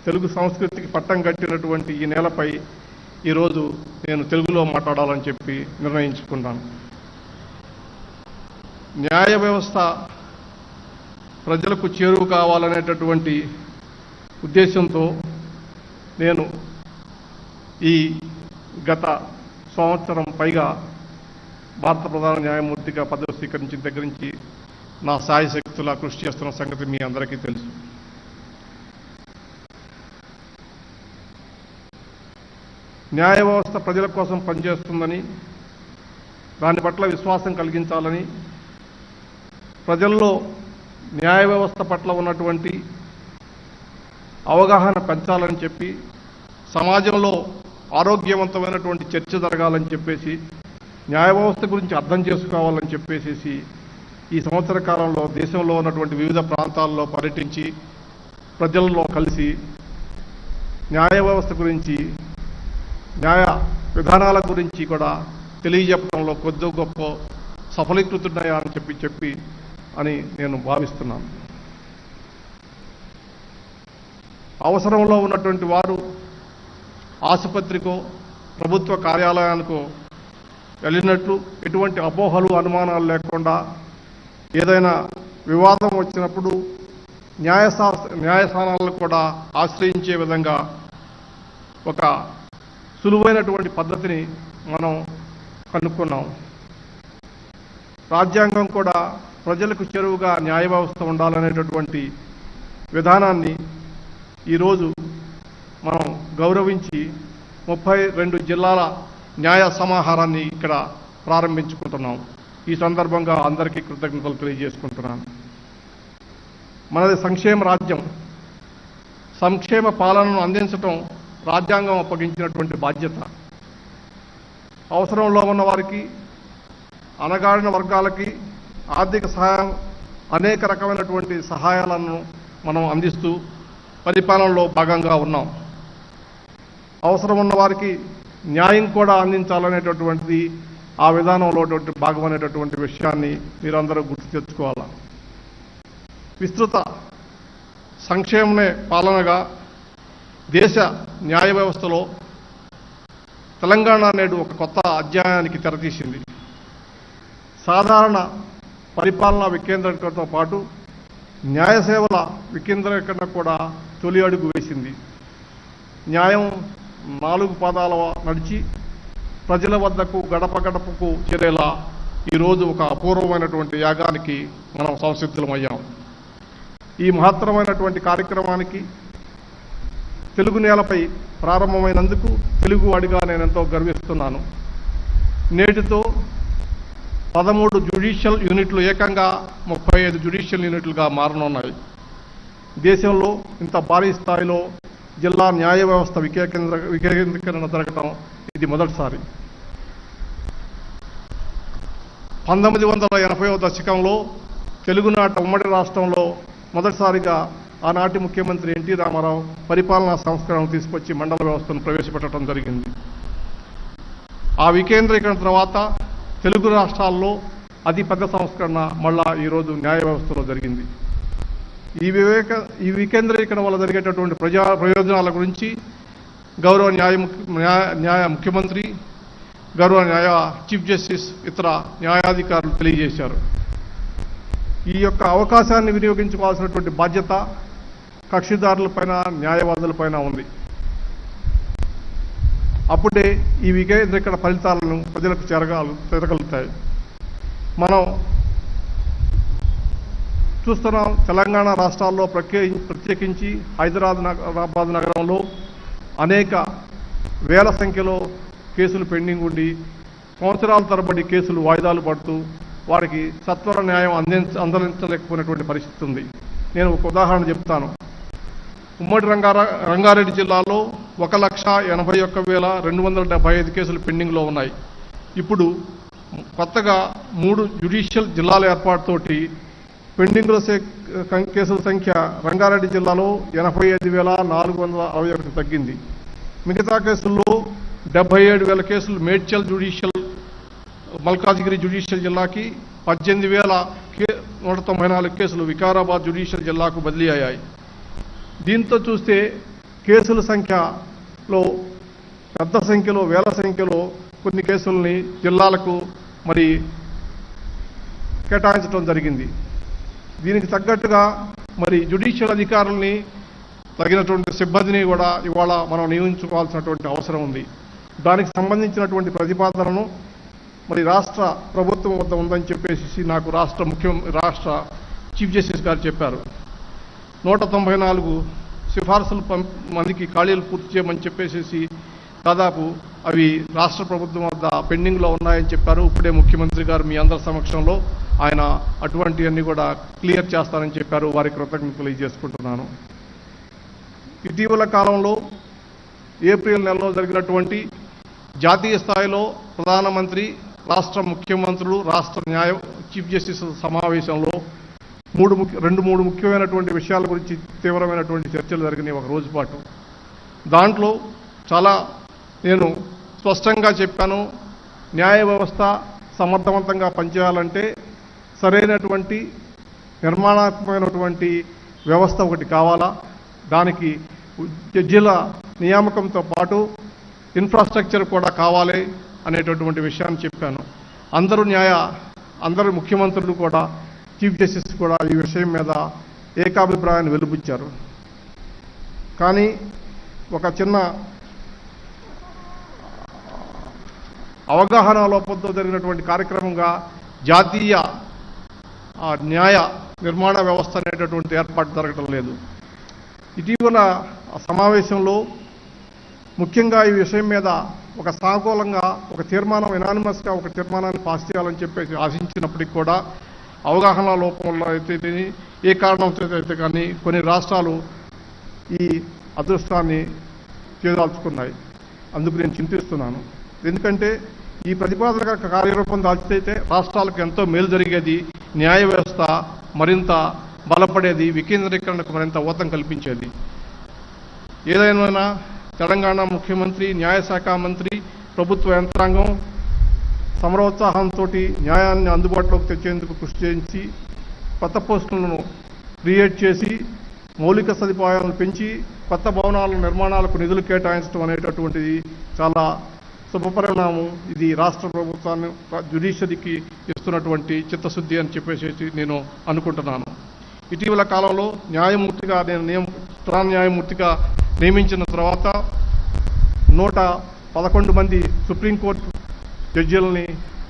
Speaker 6: తెలుగు సంస్కృతికి పట్టం కట్టినటువంటి ఈ నేలపై ఈరోజు నేను తెలుగులో మాట్లాడాలని చెప్పి నిర్ణయించుకున్నాను. న్యాయ వ్యవస్థ ప్రజలకు చేరువ కావాలనేటటువంటి ఉద్దేశంతో నేను ఈ గత సంవత్సరం పైగా భారత ప్రధాన న్యాయమూర్తిగా పదవి స్వీకరించిన దగ్గర నుంచి నా శాయశక్తులా కృషి చేస్తున్న సంగతి మీ అందరికీ తెలుసు. న్యాయ వ్యవస్థ ప్రజల కోసం పనిచేస్తుందని, దాని పట్ల విశ్వాసం కలిగించాలని, ప్రజల్లో న్యాయ వ్యవస్థ పట్ల ఉన్నటువంటి అవగాహన పెంచాలని చెప్పి, సమాజంలో ఆరోగ్యవంతమైనటువంటి చర్చ జరగాలని చెప్పేసి, న్యాయ వ్యవస్థ గురించి అర్థం చేసుకోవాలని చెప్పేసి ఈ సంవత్సర కాలంలో దేశంలో ఉన్నటువంటి వివిధ ప్రాంతాల్లో పర్యటించి ప్రజల్లో కలిసి న్యాయ వ్యవస్థ గురించి, న్యాయ విధానాల గురించి కూడా తెలియజెప్పడంలో కొద్ది గొప్ప సఫలీకృతున్నాయా అని చెప్పి అని నేను భావిస్తున్నాను. అవసరంలో ఉన్నటువంటి వారు ఆసుపత్రికో ప్రభుత్వ కార్యాలయానికో వెళ్ళినట్లు ఎటువంటి అపోహలు, అనుమానాలు లేకుండా ఏదైనా వివాదం వచ్చినప్పుడు న్యాయస్థానాలను కూడా ఆశ్రయించే విధంగా ఒక సులువైనటువంటి పద్ధతిని మనం కనుక్కున్నాం. రాజ్యాంగం కూడా ప్రజలకు చేరువుగా న్యాయ వ్యవస్థ ఉండాలనేటటువంటి విధానాన్ని ఈరోజు మనం గౌరవించి 32 జిల్లాల న్యాయ సమాహారాన్ని ఇక్కడ ప్రారంభించుకుంటున్నాం. ఈ సందర్భంగా అందరికీ కృతజ్ఞతలు తెలియజేసుకుంటున్నాను. మనది సంక్షేమ రాజ్యం. సంక్షేమ పాలనను అందించటం రాజ్యాంగం అప్పగించినటువంటి బాధ్యత. అవసరంలో ఉన్న వారికి, అణగారిన వర్గాలకి ఆర్థిక సహాయం, అనేక రకమైనటువంటి సహాయాలను మనం అందిస్తూ పరిపాలనలో భాగంగా ఉన్నాం. అవసరం ఉన్న వారికి న్యాయం కూడా అందించాలనేటటువంటిది ఆ విధానంలో భాగం అనేటటువంటి విషయాన్ని మీరందరూ గుర్తు తెచ్చుకోవాలి. విస్తృత సంక్షేమమే పాలనగా దేశ న్యాయ వ్యవస్థలో తెలంగాణ నేడు ఒక కొత్త అధ్యాయానికి తెరతీసింది. సాధారణ పరిపాలనా వికేంద్రీకరణతో పాటు న్యాయ సేవల వికేంద్రీకరణ కూడా తొలి అడుగు వేసింది. న్యాయం 4 పాదాల నడిచి ప్రజల వద్దకు గడప గడపకు చేరేలా ఈరోజు ఒక అపూర్వమైనటువంటి యాగానికి మనం సంసిద్ధమయ్యాం. ఈ మహత్తరమైనటువంటి కార్యక్రమానికి తెలుగు నేలపై ప్రారంభమైనందుకు తెలుగువాడిగా నేను ఎంతో గర్విస్తున్నాను. నేటితో 13 జ్యుడిషియల్ యూనిట్లు ఏకంగా 35 జ్యుడిషియల్ యూనిట్లుగా మారనున్నాయి. దేశంలో ఇంత భారీ స్థాయిలో జిల్లా న్యాయ వ్యవస్థ వికేంద్రీకరణ జరగటం ఇది మొదటిసారి. 1980వ దశకంలో తెలుగునాట ఉమ్మడి రాష్ట్రంలో మొదటిసారిగా ఆనాటి ముఖ్యమంత్రి ఎన్టీ రామారావు పరిపాలనా సంస్కరణలు తీసుకొచ్చి మండల వ్యవస్థను ప్రవేశపెట్టడం జరిగింది. ఆ వికేంద్రీకరణ తర్వాత తెలుగు రాష్ట్రాల్లో అతి పెద్ద సంస్కరణ మళ్ళా ఈరోజు న్యాయ వ్యవస్థలో జరిగింది. ఈ వికేంద్రీకరణ వల్ల జరిగేటటువంటి ప్రయోజనాల గురించి గౌరవ ముఖ్యమంత్రి, గౌరవ చీఫ్ జస్టిస్, ఇతర న్యాయాధికారులు తెలియజేశారు. ఈ యొక్క అవకాశాన్ని వినియోగించుకోవాల్సినటువంటి బాధ్యత కక్షిదారులపైన, న్యాయవాదులపైన ఉంది. అప్పుడే ఈ వికేంద్రీకరణ ఫలితాలను ప్రజలకు చేరగలుగుతాయి. మనం చూస్తున్నాం, తెలంగాణ రాష్ట్రాల్లో ప్రత్యేకించి హైదరాబాద్ నగరంలో అనేక వేల సంఖ్యలో కేసులు పెండింగ్ ఉండి సంవత్సరాల తరబడి కేసులు వాయిదాలు పడుతూ వారికి సత్వర న్యాయం అందించలేకపోయినటువంటి పరిస్థితి ఉంది. నేను ఒక ఉదాహరణ చెప్తాను. ఉమ్మడి రంగారెడ్డి జిల్లాలో 1,81,275 కేసులు పెండింగ్లో ఉన్నాయి. ఇప్పుడు కొత్తగా 3 జ్యుడిషియల్ జిల్లాల ఏర్పాటుతోటి పెండింగ్లో కేసుల సంఖ్య రంగారెడ్డి జిల్లాలో 85,461 తగ్గింది. మిగతా కేసుల్లో 77,000 కేసులు మేడ్చల్ జ్యుడిషియల్, మల్కాజిగిరి జ్యుడిషియల్ జిల్లాకి, 18,194 కేసులు వికారాబాద్ జ్యుడిషియల్ జిల్లాకు బదిలీ అయ్యాయి. దీంతో చూస్తే కేసుల సంఖ్యలో పెద్ద సంఖ్యలో, వేల సంఖ్యలో కొన్ని కేసుల్ని జిల్లాలకు మరి కేటాయించడం జరిగింది. దీనికి తగ్గట్టుగా మరి జ్యుడిషియల్ అధికారుల్ని, తగినటువంటి సిబ్బందిని కూడా ఇవాళ మనం నియమించుకోవాల్సినటువంటి అవసరం ఉంది. దానికి సంబంధించినటువంటి ప్రతిపాదనను మరి రాష్ట్ర ప్రభుత్వం వద్ద ఉందని చెప్పేసి నాకు రాష్ట్ర చీఫ్ జస్టిస్ గారు చెప్పారు. 194 సిఫార్సులు మందికి ఖాళీలు పూర్తి చేయమని చెప్పేసి దాదాపు అవి రాష్ట్ర ప్రభుత్వం వద్ద పెండింగ్లో ఉన్నాయని చెప్పారు. ఇప్పుడే ముఖ్యమంత్రి గారు మీ అందరి సమక్షంలో ఆయన అటువంటివన్నీ కూడా క్లియర్ చేస్తారని చెప్పారు. వారికి కృతజ్ఞతలు తెలియజేసుకుంటున్నాను. ఇటీవల కాలంలో ఏప్రిల్ నెలలో జరిగినటువంటి జాతీయ స్థాయిలో ప్రధానమంత్రి, రాష్ట్ర ముఖ్యమంత్రులు, రాష్ట్ర చీఫ్ జస్టిస్ సమావేశంలో 3 ముఖ్యమైనటువంటి విషయాల గురించి తీవ్రమైనటువంటి చర్చలు జరిగినాయి ఒక రోజు పాటు. దాంట్లో చాలా నేను స్పష్టంగా చెప్పాను, న్యాయ వ్యవస్థ సమర్థవంతంగా పనిచేయాలంటే సరైనటువంటి నిర్మాణాత్మకమైనటువంటి వ్యవస్థ ఒకటి కావాలా, దానికి జడ్జిల నియామకంతో పాటు ఇన్ఫ్రాస్ట్రక్చర్ కూడా కావాలి అనేటటువంటి విషయాన్ని చెప్పాను. అందరూ ముఖ్యమంత్రులు కూడా, చీఫ్ జస్టిస్ కూడా ఈ విషయం మీద ఏకాభిప్రాయాన్ని వెలుబుచ్చారు. కానీ ఒక చిన్న అవగాహన లోపంతో జరిగినటువంటి కార్యక్రమంగా జాతీయ న్యాయ నిర్మాణ వ్యవస్థ అనేటటువంటి ఏర్పాటు జరగటం లేదు. ఇటీవల సమావేశంలో ముఖ్యంగా ఈ విషయం మీద ఒక సానుకూలంగా ఒక తీర్మానం, ఎనానిమస్గా ఒక తీర్మానాన్ని పాస్ చేయాలని చెప్పేసి ఆశించినప్పటికీ కూడా అవగాహన లోపంలో అయితే ఏ కారణంతో అయితే కానీ కొన్ని రాష్ట్రాలు ఈ అదృష్టాన్ని చేదాల్చుకున్నాయి. అందుకు నేను చింతిస్తున్నాను. ఎందుకంటే ఈ ప్రతిపాదన కార్యరూపం దాల్చితే రాష్ట్రాలకు ఎంతో మేలు జరిగేది, న్యాయ వ్యవస్థ మరింత బలపడేది, వికేంద్రీకరణకు మరింత ఊతం కల్పించేది. ఏదైనా తెలంగాణ ముఖ్యమంత్రి, న్యాయశాఖ మంత్రి, ప్రభుత్వ యంత్రాంగం సమరోత్సాహంతో న్యాయాన్ని అందుబాటులోకి తెచ్చేందుకు కృషి చేయించి కొత్త పోస్టులను క్రియేట్ చేసి మౌలిక సదుపాయాలను పెంచి కొత్త భవనాల నిర్మాణాలకు నిధులు కేటాయించడం అనేటటువంటిది చాలా శుభపరిణామం. ఇది రాష్ట్ర ప్రభుత్వాన్ని, జ్యుడిషియరీకి ఇస్తున్నటువంటి చిత్తశుద్ధి అని చెప్పేసి నేను అనుకుంటున్నాను. ఇటీవల కాలంలో న్యాయమూర్తిగా ప్రధాన న్యాయమూర్తిగా నియమించిన తర్వాత 111 మంది సుప్రీంకోర్టు జడ్జీలని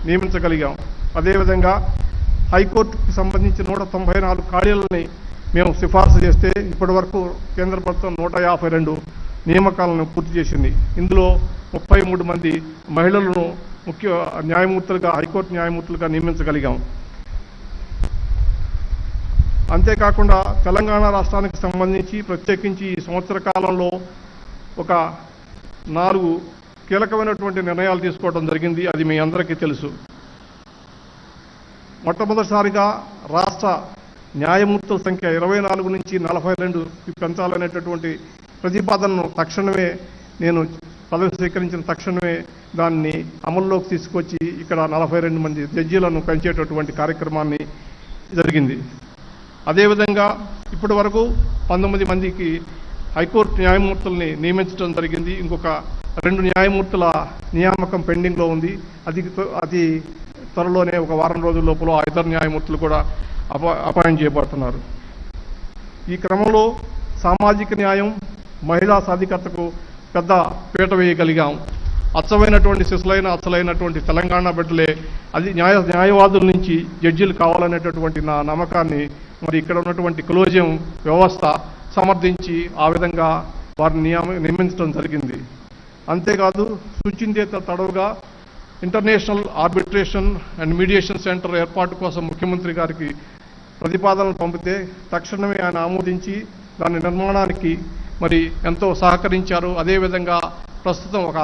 Speaker 6: నియమించగలిగాం. అదేవిధంగా హైకోర్టుకు సంబంధించి 194 ఖాళీలని మేము సిఫార్సు చేస్తే ఇప్పటి వరకు కేంద్ర ప్రభుత్వం 152 నియామకాలను పూర్తి చేసింది. ఇందులో 33 మంది మహిళలను ముఖ్య న్యాయమూర్తులుగా, హైకోర్టు న్యాయమూర్తులుగా నియమించగలిగాం. అంతేకాకుండా తెలంగాణ రాష్ట్రానికి సంబంధించి ప్రత్యేకించి ఈ సంవత్సర కాలంలో ఒక 4 కీలకమైనటువంటి నిర్ణయాలు తీసుకోవడం జరిగింది. అది మీ అందరికీ తెలుసు. మొట్టమొదటిసారిగా రాష్ట్ర న్యాయమూర్తుల సంఖ్య 24 నుంచి 42 పెంచాలనేటటువంటి ప్రతిపాదనను తక్షణమే నేను పదవి స్వీకరించిన తక్షణమే దాన్ని అమల్లోకి తీసుకొచ్చి ఇక్కడ 42 మంది జడ్జీలను పెంచేటటువంటి కార్యక్రమాన్ని జరిగింది. అదేవిధంగా ఇప్పటి వరకు 19 మందికి హైకోర్టు న్యాయమూర్తుల్ని నియమించడం జరిగింది. ఇంకొక 2 న్యాయమూర్తుల నియామకం పెండింగ్లో ఉంది. అది త్వరలోనే ఒక వారం రోజుల లోపల 5 న్యాయమూర్తులు కూడా అపాయింట్ చేయబడుతున్నారు. ఈ క్రమంలో సామాజిక న్యాయం, మహిళా సాధికారతకు పెద్ద పీట వేయగలిగాం. అచ్చమైనటువంటి అసలైనటువంటి తెలంగాణ బిడ్డలే అది న్యాయవాదుల నుంచి జడ్జీలు కావాలనేటటువంటి నా నమ్మకాన్ని మరి ఇక్కడ ఉన్నటువంటి కొలీజియం వ్యవస్థ సమర్థించి ఆ విధంగా వారిని నియమించడం జరిగింది. అంతేకాదు సుచిందేత తడవుగా international arbitration and mediation centre ఏర్పాటు కోసం ముఖ్యమంత్రి గారికి ప్రతిపాదనలు పంపితే తక్షణమే ఆయన ఆమోదించి దాని నిర్మాణానికి మరి ఎంతో సహకరించారు. అదేవిధంగా ప్రస్తుతం ఒక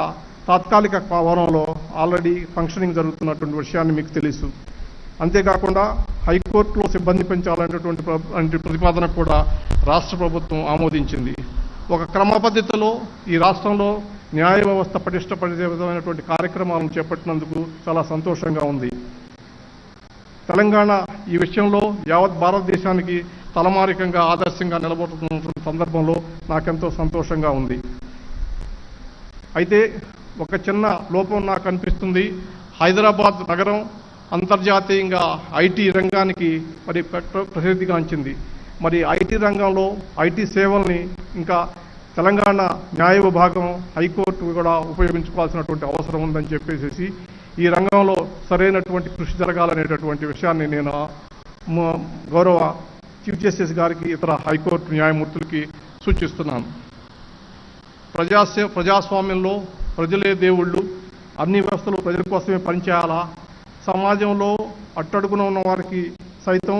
Speaker 6: తాత్కాలిక భవనంలో ఆల్రెడీ ఫంక్షనింగ్ జరుగుతున్నటువంటి విషయాన్ని మీకు తెలుసు. అంతేకాకుండా హైకోర్టులో సిబ్బంది పెంచాలనేటువంటి ప్రతిపాదన కూడా రాష్ట్ర ప్రభుత్వం ఆమోదించింది. ఒక క్రమ పద్ధతిలో ఈ రాష్ట్రంలో న్యాయ వ్యవస్థ పటిష్టపడే విధమైనటువంటి కార్యక్రమాలను చేపట్టినందుకు చాలా సంతోషంగా ఉంది. తెలంగాణ ఈ విషయంలో యావత్ భారతదేశానికి తలమారికంగా ఆదర్శంగా నిలబడుతున్న సందర్భంలో నాకెంతో సంతోషంగా ఉంది. అయితే ఒక చిన్న లోపం నాకు అనిపిస్తుంది. హైదరాబాద్ నగరం అంతర్జాతీయంగా ఐటీ రంగానికి మరి ప్రసిద్ధిగాంచింది. మరి ఐటీ రంగంలో ఐటీ సేవల్ని ఇంకా తెలంగాణ న్యాయ విభాగం, హైకోర్టు కూడా ఉపయోగించుకోవాల్సినటువంటి అవసరం ఉందని చెప్పేసి ఈ రంగంలో సరైనటువంటి కృషి జరగాలనేటటువంటి విషయాన్ని నేను గౌరవ చీఫ్ జస్టిస్ గారికి, ఇతర హైకోర్టు న్యాయమూర్తులకి సూచిస్తున్నాను. ప్రజాస్వామ్యంలో ప్రజలే దేవుళ్ళు, అన్ని వ్యవస్థలు ప్రజల కోసమే పనిచేయాలా, సమాజంలో అట్టడుగున ఉన్న వారికి సైతం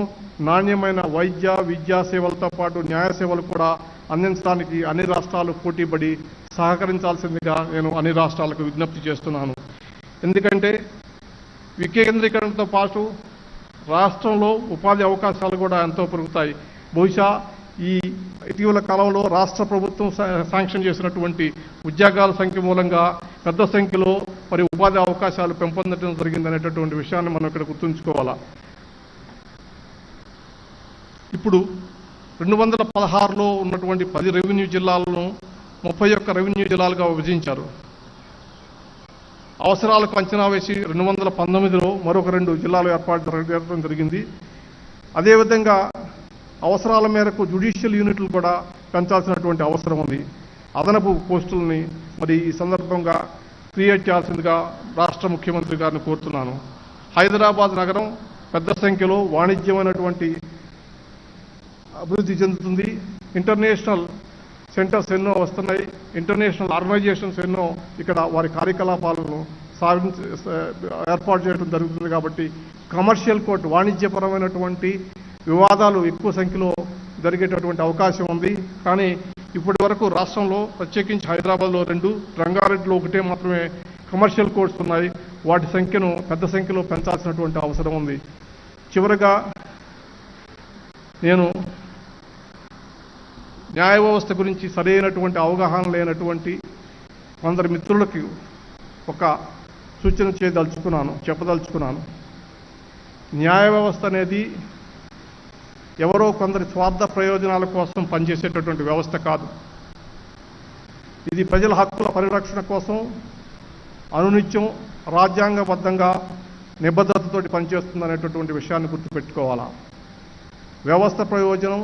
Speaker 6: నాణ్యమైన వైద్య, విద్యా సేవలతో పాటు న్యాయ సేవలు కూడా అందించడానికి అన్ని రాష్ట్రాలు పోటీపడి సహకరించాల్సిందిగా నేను అన్ని రాష్ట్రాలకు విజ్ఞప్తి చేస్తున్నాను. ఎందుకంటే వికేంద్రీకరణతో పాటు రాష్ట్రంలో ఉపాధి అవకాశాలు కూడా ఎంతో పెరుగుతాయి. బహుశా ఈ ఇటీవల కాలంలో రాష్ట్ర ప్రభుత్వం శాంక్షన్ చేసినటువంటి ఉద్యోగాల సంఖ్య మూలంగా పెద్ద సంఖ్యలో మరి ఉపాధి అవకాశాలు పెంపొందడం జరిగిందనేటటువంటి విషయాన్ని మనం ఇక్కడ గుర్తుంచుకోవాలా. ఇప్పుడు 216లో ఉన్నటువంటి 10 రెవెన్యూ జిల్లాలను 31 రెవెన్యూ జిల్లాలుగా విభజించారు. అవసరాలకు అంచనా వేసి 219లో మరొక 2 జిల్లాలు ఏర్పాటు చేయడం జరిగింది. అదేవిధంగా అవసరాల మేరకు జ్యుడిషియల్ యూనిట్లు కూడా పెంచాల్సినటువంటి అవసరం ఉంది. అదనపు పోస్టుల్ని మరి ఈ సందర్భంగా క్రియేట్ చేయాల్సిందిగా రాష్ట్ర ముఖ్యమంత్రి గారిని కోరుతున్నాను. హైదరాబాద్ నగరం పెద్ద సంఖ్యలో వాణిజ్యమైనటువంటి అభివృద్ధి చెందుతుంది. ఇంటర్నేషనల్ సెంటర్స్ ఎన్నో వస్తున్నాయి. ఇంటర్నేషనల్ ఆర్గనైజేషన్స్ ఎన్నో ఇక్కడ వారి కార్యకలాపాలను ఏర్పాటు చేయడం జరుగుతుంది. కాబట్టి కమర్షియల్ కోర్టు, వాణిజ్యపరమైనటువంటి వివాదాలు ఎక్కువ సంఖ్యలో జరిగేటటువంటి అవకాశం ఉంది. కానీ ఇప్పటి వరకు రాష్ట్రంలో ప్రత్యేకించి హైదరాబాద్లో 2, రంగారెడ్డిలో 1 మాత్రమే కమర్షియల్ కోర్ట్స్ ఉన్నాయి. వాటి సంఖ్యను పెద్ద సంఖ్యలో పెంచాల్సినటువంటి అవసరం ఉంది. చివరగా నేను న్యాయ వ్యవస్థ గురించి సరైనటువంటి అవగాహన లేనటువంటి కొందరు మిత్రులకి ఒక సూచన చెప్పదలుచుకున్నాను. న్యాయ వ్యవస్థ అనేది ఎవరో కొందరి స్వార్థ ప్రయోజనాల కోసం పనిచేసేటటువంటి వ్యవస్థ కాదు. ఇది ప్రజల హక్కుల పరిరక్షణ కోసం అనునిత్యం రాజ్యాంగబద్ధంగా నిబద్ధతతోటి పనిచేస్తుందనేటటువంటి విషయాన్ని గుర్తుపెట్టుకోవాలా. వ్యవస్థ ప్రయోజనం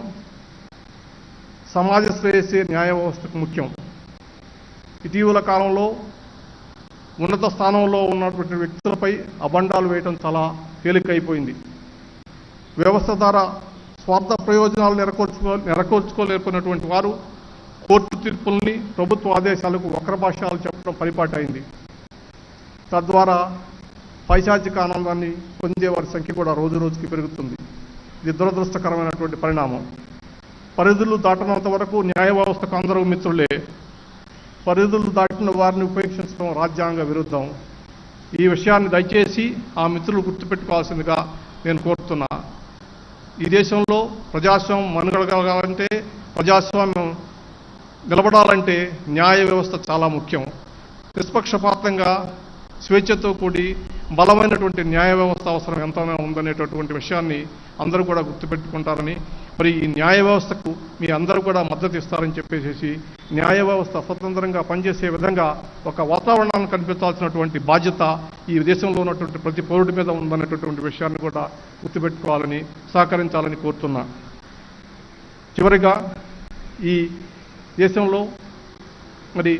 Speaker 6: సమాజ శ్రేయస్సే న్యాయ వ్యవస్థకు ముఖ్యం. ఇటీవల కాలంలో ఉన్నత స్థానంలో ఉన్నటువంటి వ్యక్తులపై అబండాలు వేయడం చాలా తేలికైపోయింది. వ్యవస్థ ద్వారా స్వార్థ ప్రయోజనాలు నెరవేర్చుకోలేకపోయినటువంటి వారు కోర్టు తీర్పుల్ని, ప్రభుత్వ ఆదేశాలకు వక్రభాష్యాలు చెప్పడం పరిపాటైంది. తద్వారా పైశాచిక ఆనందాన్ని పొందే వారి సంఖ్య కూడా రోజు రోజుకి పెరుగుతుంది. ఇది దురదృష్టకరమైనటువంటి పరిణామం. పరిధులు దాటనంత వరకు న్యాయ వ్యవస్థకు అందరూ మిత్రులే. పరిధులు దాటిన వారిని ఉపేక్షించడం రాజ్యాంగ విరుద్ధం. ఈ విషయాన్ని దయచేసి ఆ మిత్రులు గుర్తుపెట్టుకోవాల్సిందిగా నేను కోరుతున్నా. ఈ దేశంలో ప్రజాస్వామ్యం మనుగడగలగాలంటే, ప్రజాస్వామ్యం నిలబడాలంటే న్యాయ వ్యవస్థ చాలా ముఖ్యం. నిష్పక్షపాతంగా స్వేచ్ఛతో కూడి బలమైనటువంటి న్యాయ వ్యవస్థ అవసరం ఎంతైనా ఉందనేటటువంటి విషయాన్ని అందరూ కూడా గుర్తుపెట్టుకుంటారని, మరి ఈ న్యాయ వ్యవస్థకు మీ అందరూ కూడా మద్దతు ఇస్తారని చెప్పేసి, న్యాయ వ్యవస్థ స్వతంత్రంగా పనిచేసే విధంగా ఒక వాతావరణాన్ని కల్పించాల్సినటువంటి బాధ్యత ఈ దేశంలో ఉన్నటువంటి ప్రతి పౌరుడి మీద ఉందనేటటువంటి విషయాన్ని కూడా గుర్తుపెట్టుకోవాలని, సహకరించాలని కోరుతున్నా. చివరిగా ఈ దేశంలో మరి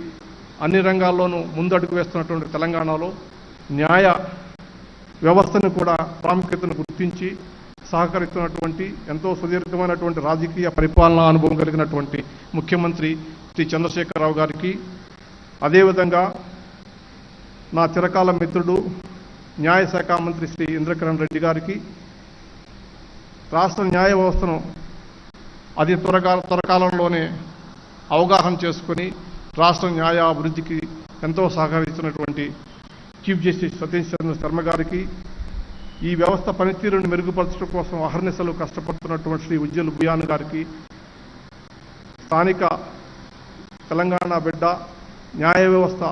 Speaker 6: అన్ని రంగాల్లోనూ ముందడుగు వేస్తున్నటువంటి తెలంగాణలో న్యాయ వ్యవస్థను కూడా ప్రాముఖ్యతను గుర్తించి సహకరిస్తున్నటువంటి ఎంతో సుదీర్ఘమైనటువంటి రాజకీయ పరిపాలనా అనుభవం కలిగినటువంటి ముఖ్యమంత్రి శ్రీ చంద్రశేఖరరావు గారికి, అదేవిధంగా నా చిరకాల మిత్రుడు న్యాయశాఖ మంత్రి శ్రీ ఇంద్రకరణ్ రెడ్డి గారికి, రాష్ట్ర న్యాయ వ్యవస్థను అతి త్వరకాలంలోనే అవగాహన చేసుకుని రాష్ట్ర న్యాయ అభివృద్ధికి ఎంతో సహకరిస్తున్నటువంటి చీఫ్ జస్టిస్ సతీష్ చంద్ర శర్మ గారికి, ఈ వ్యవస్థ పనితీరును మెరుగుపరచడం కోసం అహర్నిశలు కష్టపడుతున్నటువంటి శ్రీ ఉజ్జల్ భుయాన్ గారికి, స్థానిక తెలంగాణ బిడ్డ న్యాయ వ్యవస్థ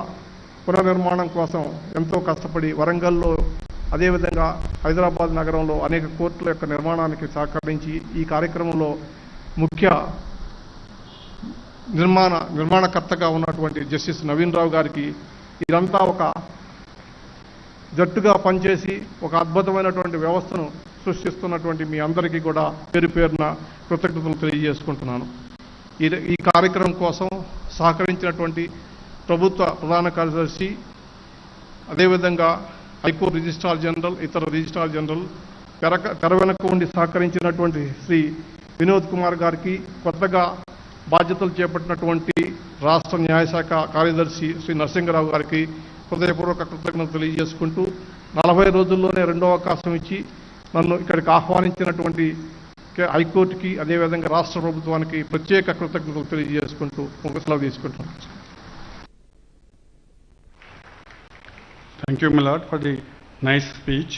Speaker 6: పునర్నిర్మాణం కోసం ఎంతో కష్టపడి వరంగల్లో, అదేవిధంగా హైదరాబాద్ నగరంలో అనేక కోర్టుల యొక్క నిర్మాణానికి సహకరించి ఈ కార్యక్రమంలో ముఖ్య నిర్మాణకర్తగా ఉన్నటువంటి జస్టిస్ నవీన్ రావు గారికి, ఇదంతా ఒక జట్టుగా పనిచేసి ఒక అద్భుతమైనటువంటి వ్యవస్థను సృష్టిస్తున్నటువంటి మీ అందరికీ కూడా పేరు పేరున కృతజ్ఞతలు తెలియజేసుకుంటున్నాను. ఈ కార్యక్రమం కోసం సహకరించినటువంటి ప్రభుత్వ ప్రధాన కార్యదర్శి, అదేవిధంగా హైకోర్టు రిజిస్ట్రార్ జనరల్, ఇతర రిజిస్ట్రార్ జనరల్, తెర వెనక ఉండి సహకరించినటువంటి శ్రీ వినోద్ కుమార్ గారికి, కొత్తగా బాధ్యతలు చేపట్టినటువంటి రాష్ట్ర న్యాయశాఖ కార్యదర్శి శ్రీ నరసింహరావు గారికి హృదయపూర్వక కృతజ్ఞతలు తెలియజేసుకుంటూ, 40 రోజుల్లోనే రెండో అవకాశం ఇచ్చి నన్ను ఇక్కడికి ఆహ్వానించినటువంటి హైకోర్టుకి, అదేవిధంగా రాష్ట్ర ప్రభుత్వానికి ప్రత్యేక కృతజ్ఞతలు తెలియజేసుకుంటూ సెలవు తీసుకుంటున్నాను.
Speaker 1: Thank you, my lord, for the nice speech.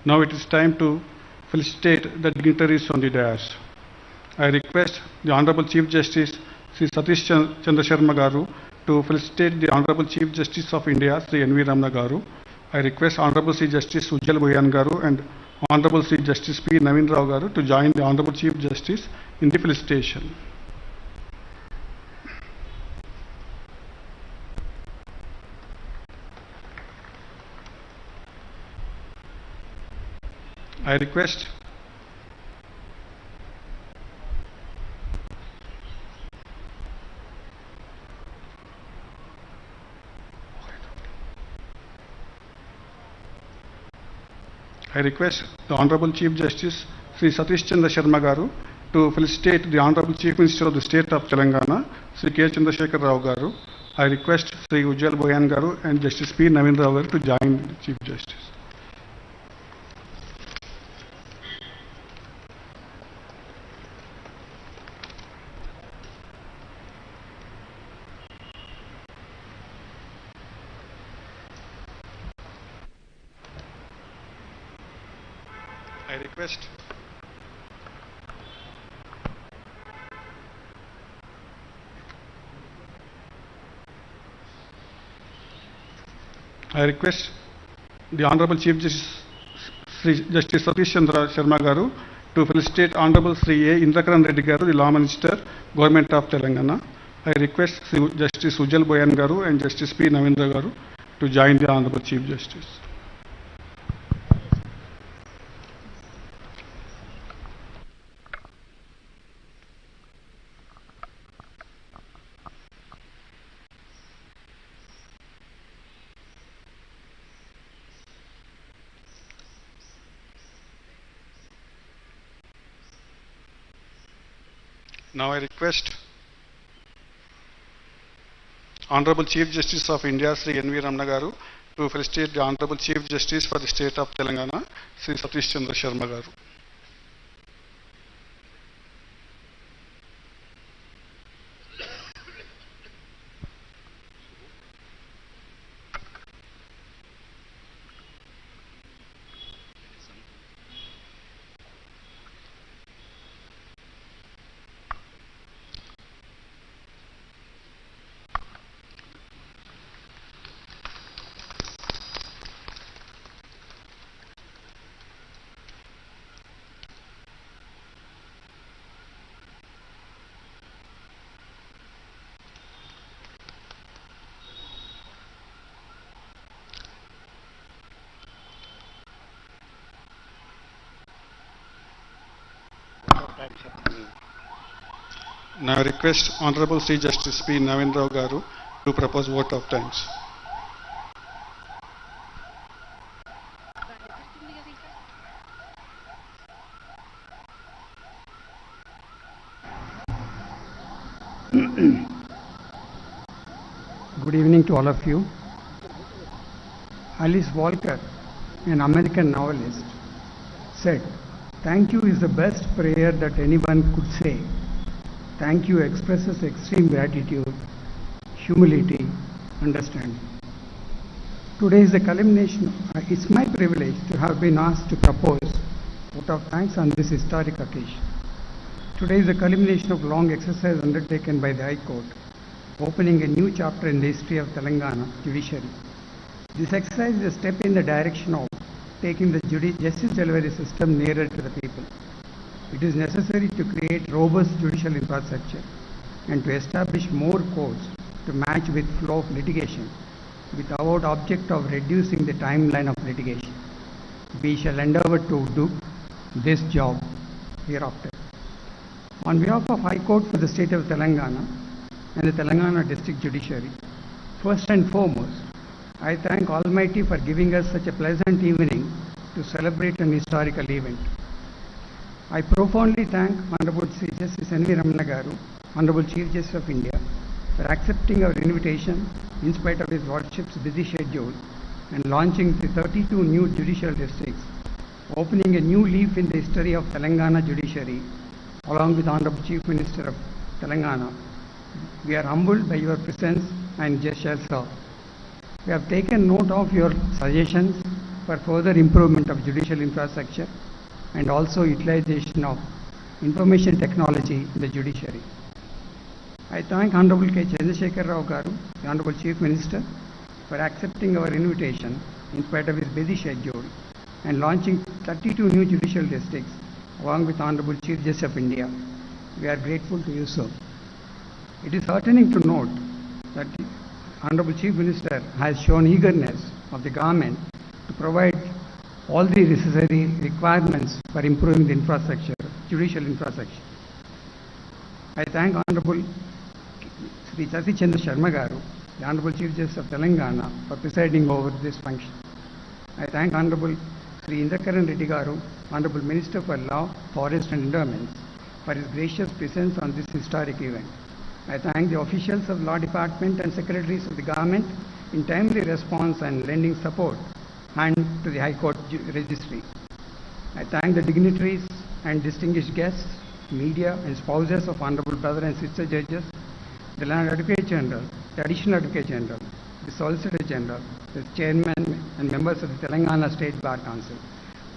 Speaker 1: Now it is time to felicitate the dignitaries on the dais. I request the Honorable Chief Justice Sri Satish Chandra Sharma Garu to felicitate the Honorable Chief Justice of India Sri N.V. Ramana Garu. I request Honorable Sri Justice Ujjal Bhuyan Garu and Honorable Sri Justice P. Naveen Rao Garu to join the Honorable Chief Justice in the felicitation. I request the Honorable Chief Justice Sri Satish Chandra Sharma Garu to felicitate the Honorable Chief Minister of the State of Telangana Sri K. Chandrasekhar Rao Garu. I request Sri Ujjal Bhuyan Garu and Justice P. Naveen Rao Garu to join the Chief Justice. I request the Honorable Chief Justice Sri Justice Satish Chandra Sharma Garu to felicitate Honorable Sri A. Indrakaran Reddy Garu, the Law Minister, Government of Telangana. I request Sri Justice Ujjal Bhuyan Garu and Justice P. Navindra Garu to join the Honorable Chief Justice. Now I request Honorable Chief Justice of India, Sri N.V. Ramana Garu, to felicitate the Honorable Chief Justice for the State of Telangana, Sri Satish Chandra Sharma Garu. Now I request Honorable Sri Justice P. Navendra Garu to propose vote of thanks.
Speaker 7: Good evening to all of you. Alice Walker, an American novelist, said, "Thank you is the best prayer that anyone could say. Thank you expresses extreme gratitude, humility, understanding." Today is the culmination. It's my privilege to have been asked to propose vote of thanks on this historic occasion. Today is the culmination of long exercise undertaken by the High Court, opening a new chapter in the history of Telangana judiciary. This exercise is a step in the direction of taking the justice delivery system nearer to the people. It is necessary to create robust judicial infrastructure and to establish more courts to match with flow of litigation without object of reducing the timeline of litigation. We shall endeavor to do this job hereafter. On behalf of High Court for the State of Telangana and the Telangana District Judiciary, first and foremost, I thank Almighty for giving us such a pleasant evening to celebrate an historical event. I profoundly thank Honorable Sri Justice N.V. Ramana Garu, Honorable Chief Justice of India, for accepting our invitation in spite of his Lordship's busy schedule and launching the 32 new judicial districts, opening a new leaf in the history of Telangana judiciary, along with Honorable Chief Minister of Telangana. We are humbled by your presence and gesture, sir. We have taken note of your suggestions for further improvement of judicial infrastructure and also utilization of information technology in the judiciary. I thank Honorable K. Chandrasekhar Rao Garu, the Honorable Chief Minister, for accepting our invitation in spite of his busy schedule and launching 32 new judicial districts along with Honorable Chief Justice of India. We are grateful to you, sir. It is heartening to note that the Honorable Chief Minister has shown eagerness of the government to provide all the necessary requirements for improving the infrastructure, judicial infrastructure. I thank Honorable Sri Satish Chandra Sharma Garu, the Honorable Chief Justice of Telangana, for presiding over this function. I thank Honorable Sri Indrakaran Reddy Garu, Honorable Minister for Law, Forest and Endowments, for his gracious presence on this historic event. I thank the officials of Law Department and secretaries of the government in timely response and lending support and to the High Court Registry. I thank the dignitaries and distinguished guests, media and spouses of Honorable Brother and Sister Judges, the Land Advocate General, the Additional Advocate General, the Solicitor General, the Chairman and members of the Telangana State Bar Council,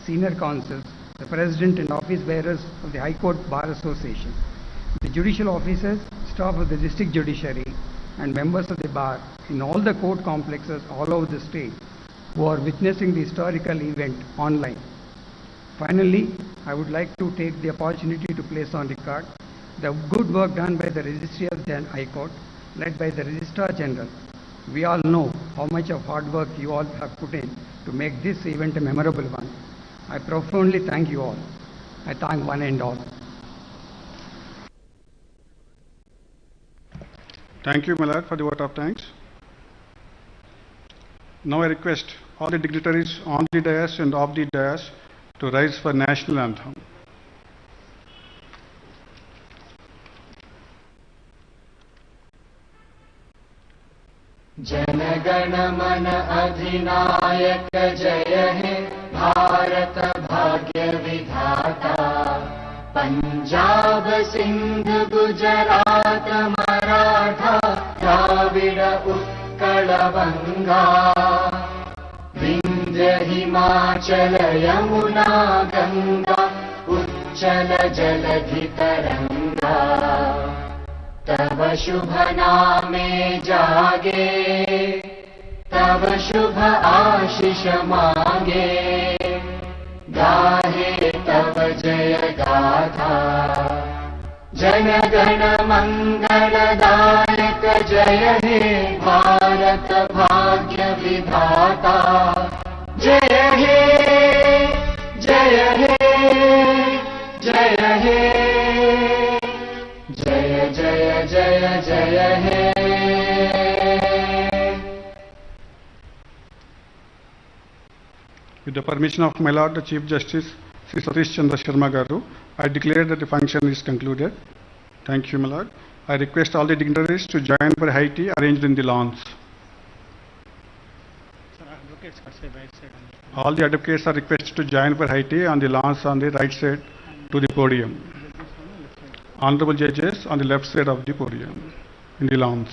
Speaker 7: Senior Counsels, the President and Office Bearers of the High Court Bar Association, the judicial officers, staff of the District Judiciary, and members of the Bar in all the court complexes all over the state who are witnessing the historical event online. Finally, I would like to take the opportunity to place on record the good work done by the Registry of the High Court, led by the Registrar General. We all know how much of hard work you all have put in to make this event a memorable one. I profoundly thank you all. I thank one and all.
Speaker 1: Thank you, my lord, for the vote of thanks. Now I request all the dignitaries on the dais and off the dais to rise for national anthem.
Speaker 2: गण मन अधिनायक जय हे भारत भाग्य विधाता। पंजाब सिंध गुजरात मराठा द्राविड उत्कल बंगा। विंध्य हिमाचल यमुना गंगा उच्चल जलधि तरंगा। तब शुभ नामे जागे तब शुभ आशीष मांगे। गाहे तब जय गाथा जन गण मंगलदायक जय हे भारत भाग्य विधाता। जय हे जय हे जय हे जय जय जय जय हे।
Speaker 1: With the permission of my Lord the Chief Justice Sri Satish Chandra Sharma Garu, I declare that the function is concluded. Thank you, my Lord. I request all the dignitaries to join for high tea arranged in the lawns. All the advocates are requested to join for high tea on the lawns on the right side to the podium. Honorable judges on the left side of the podium in the lawns.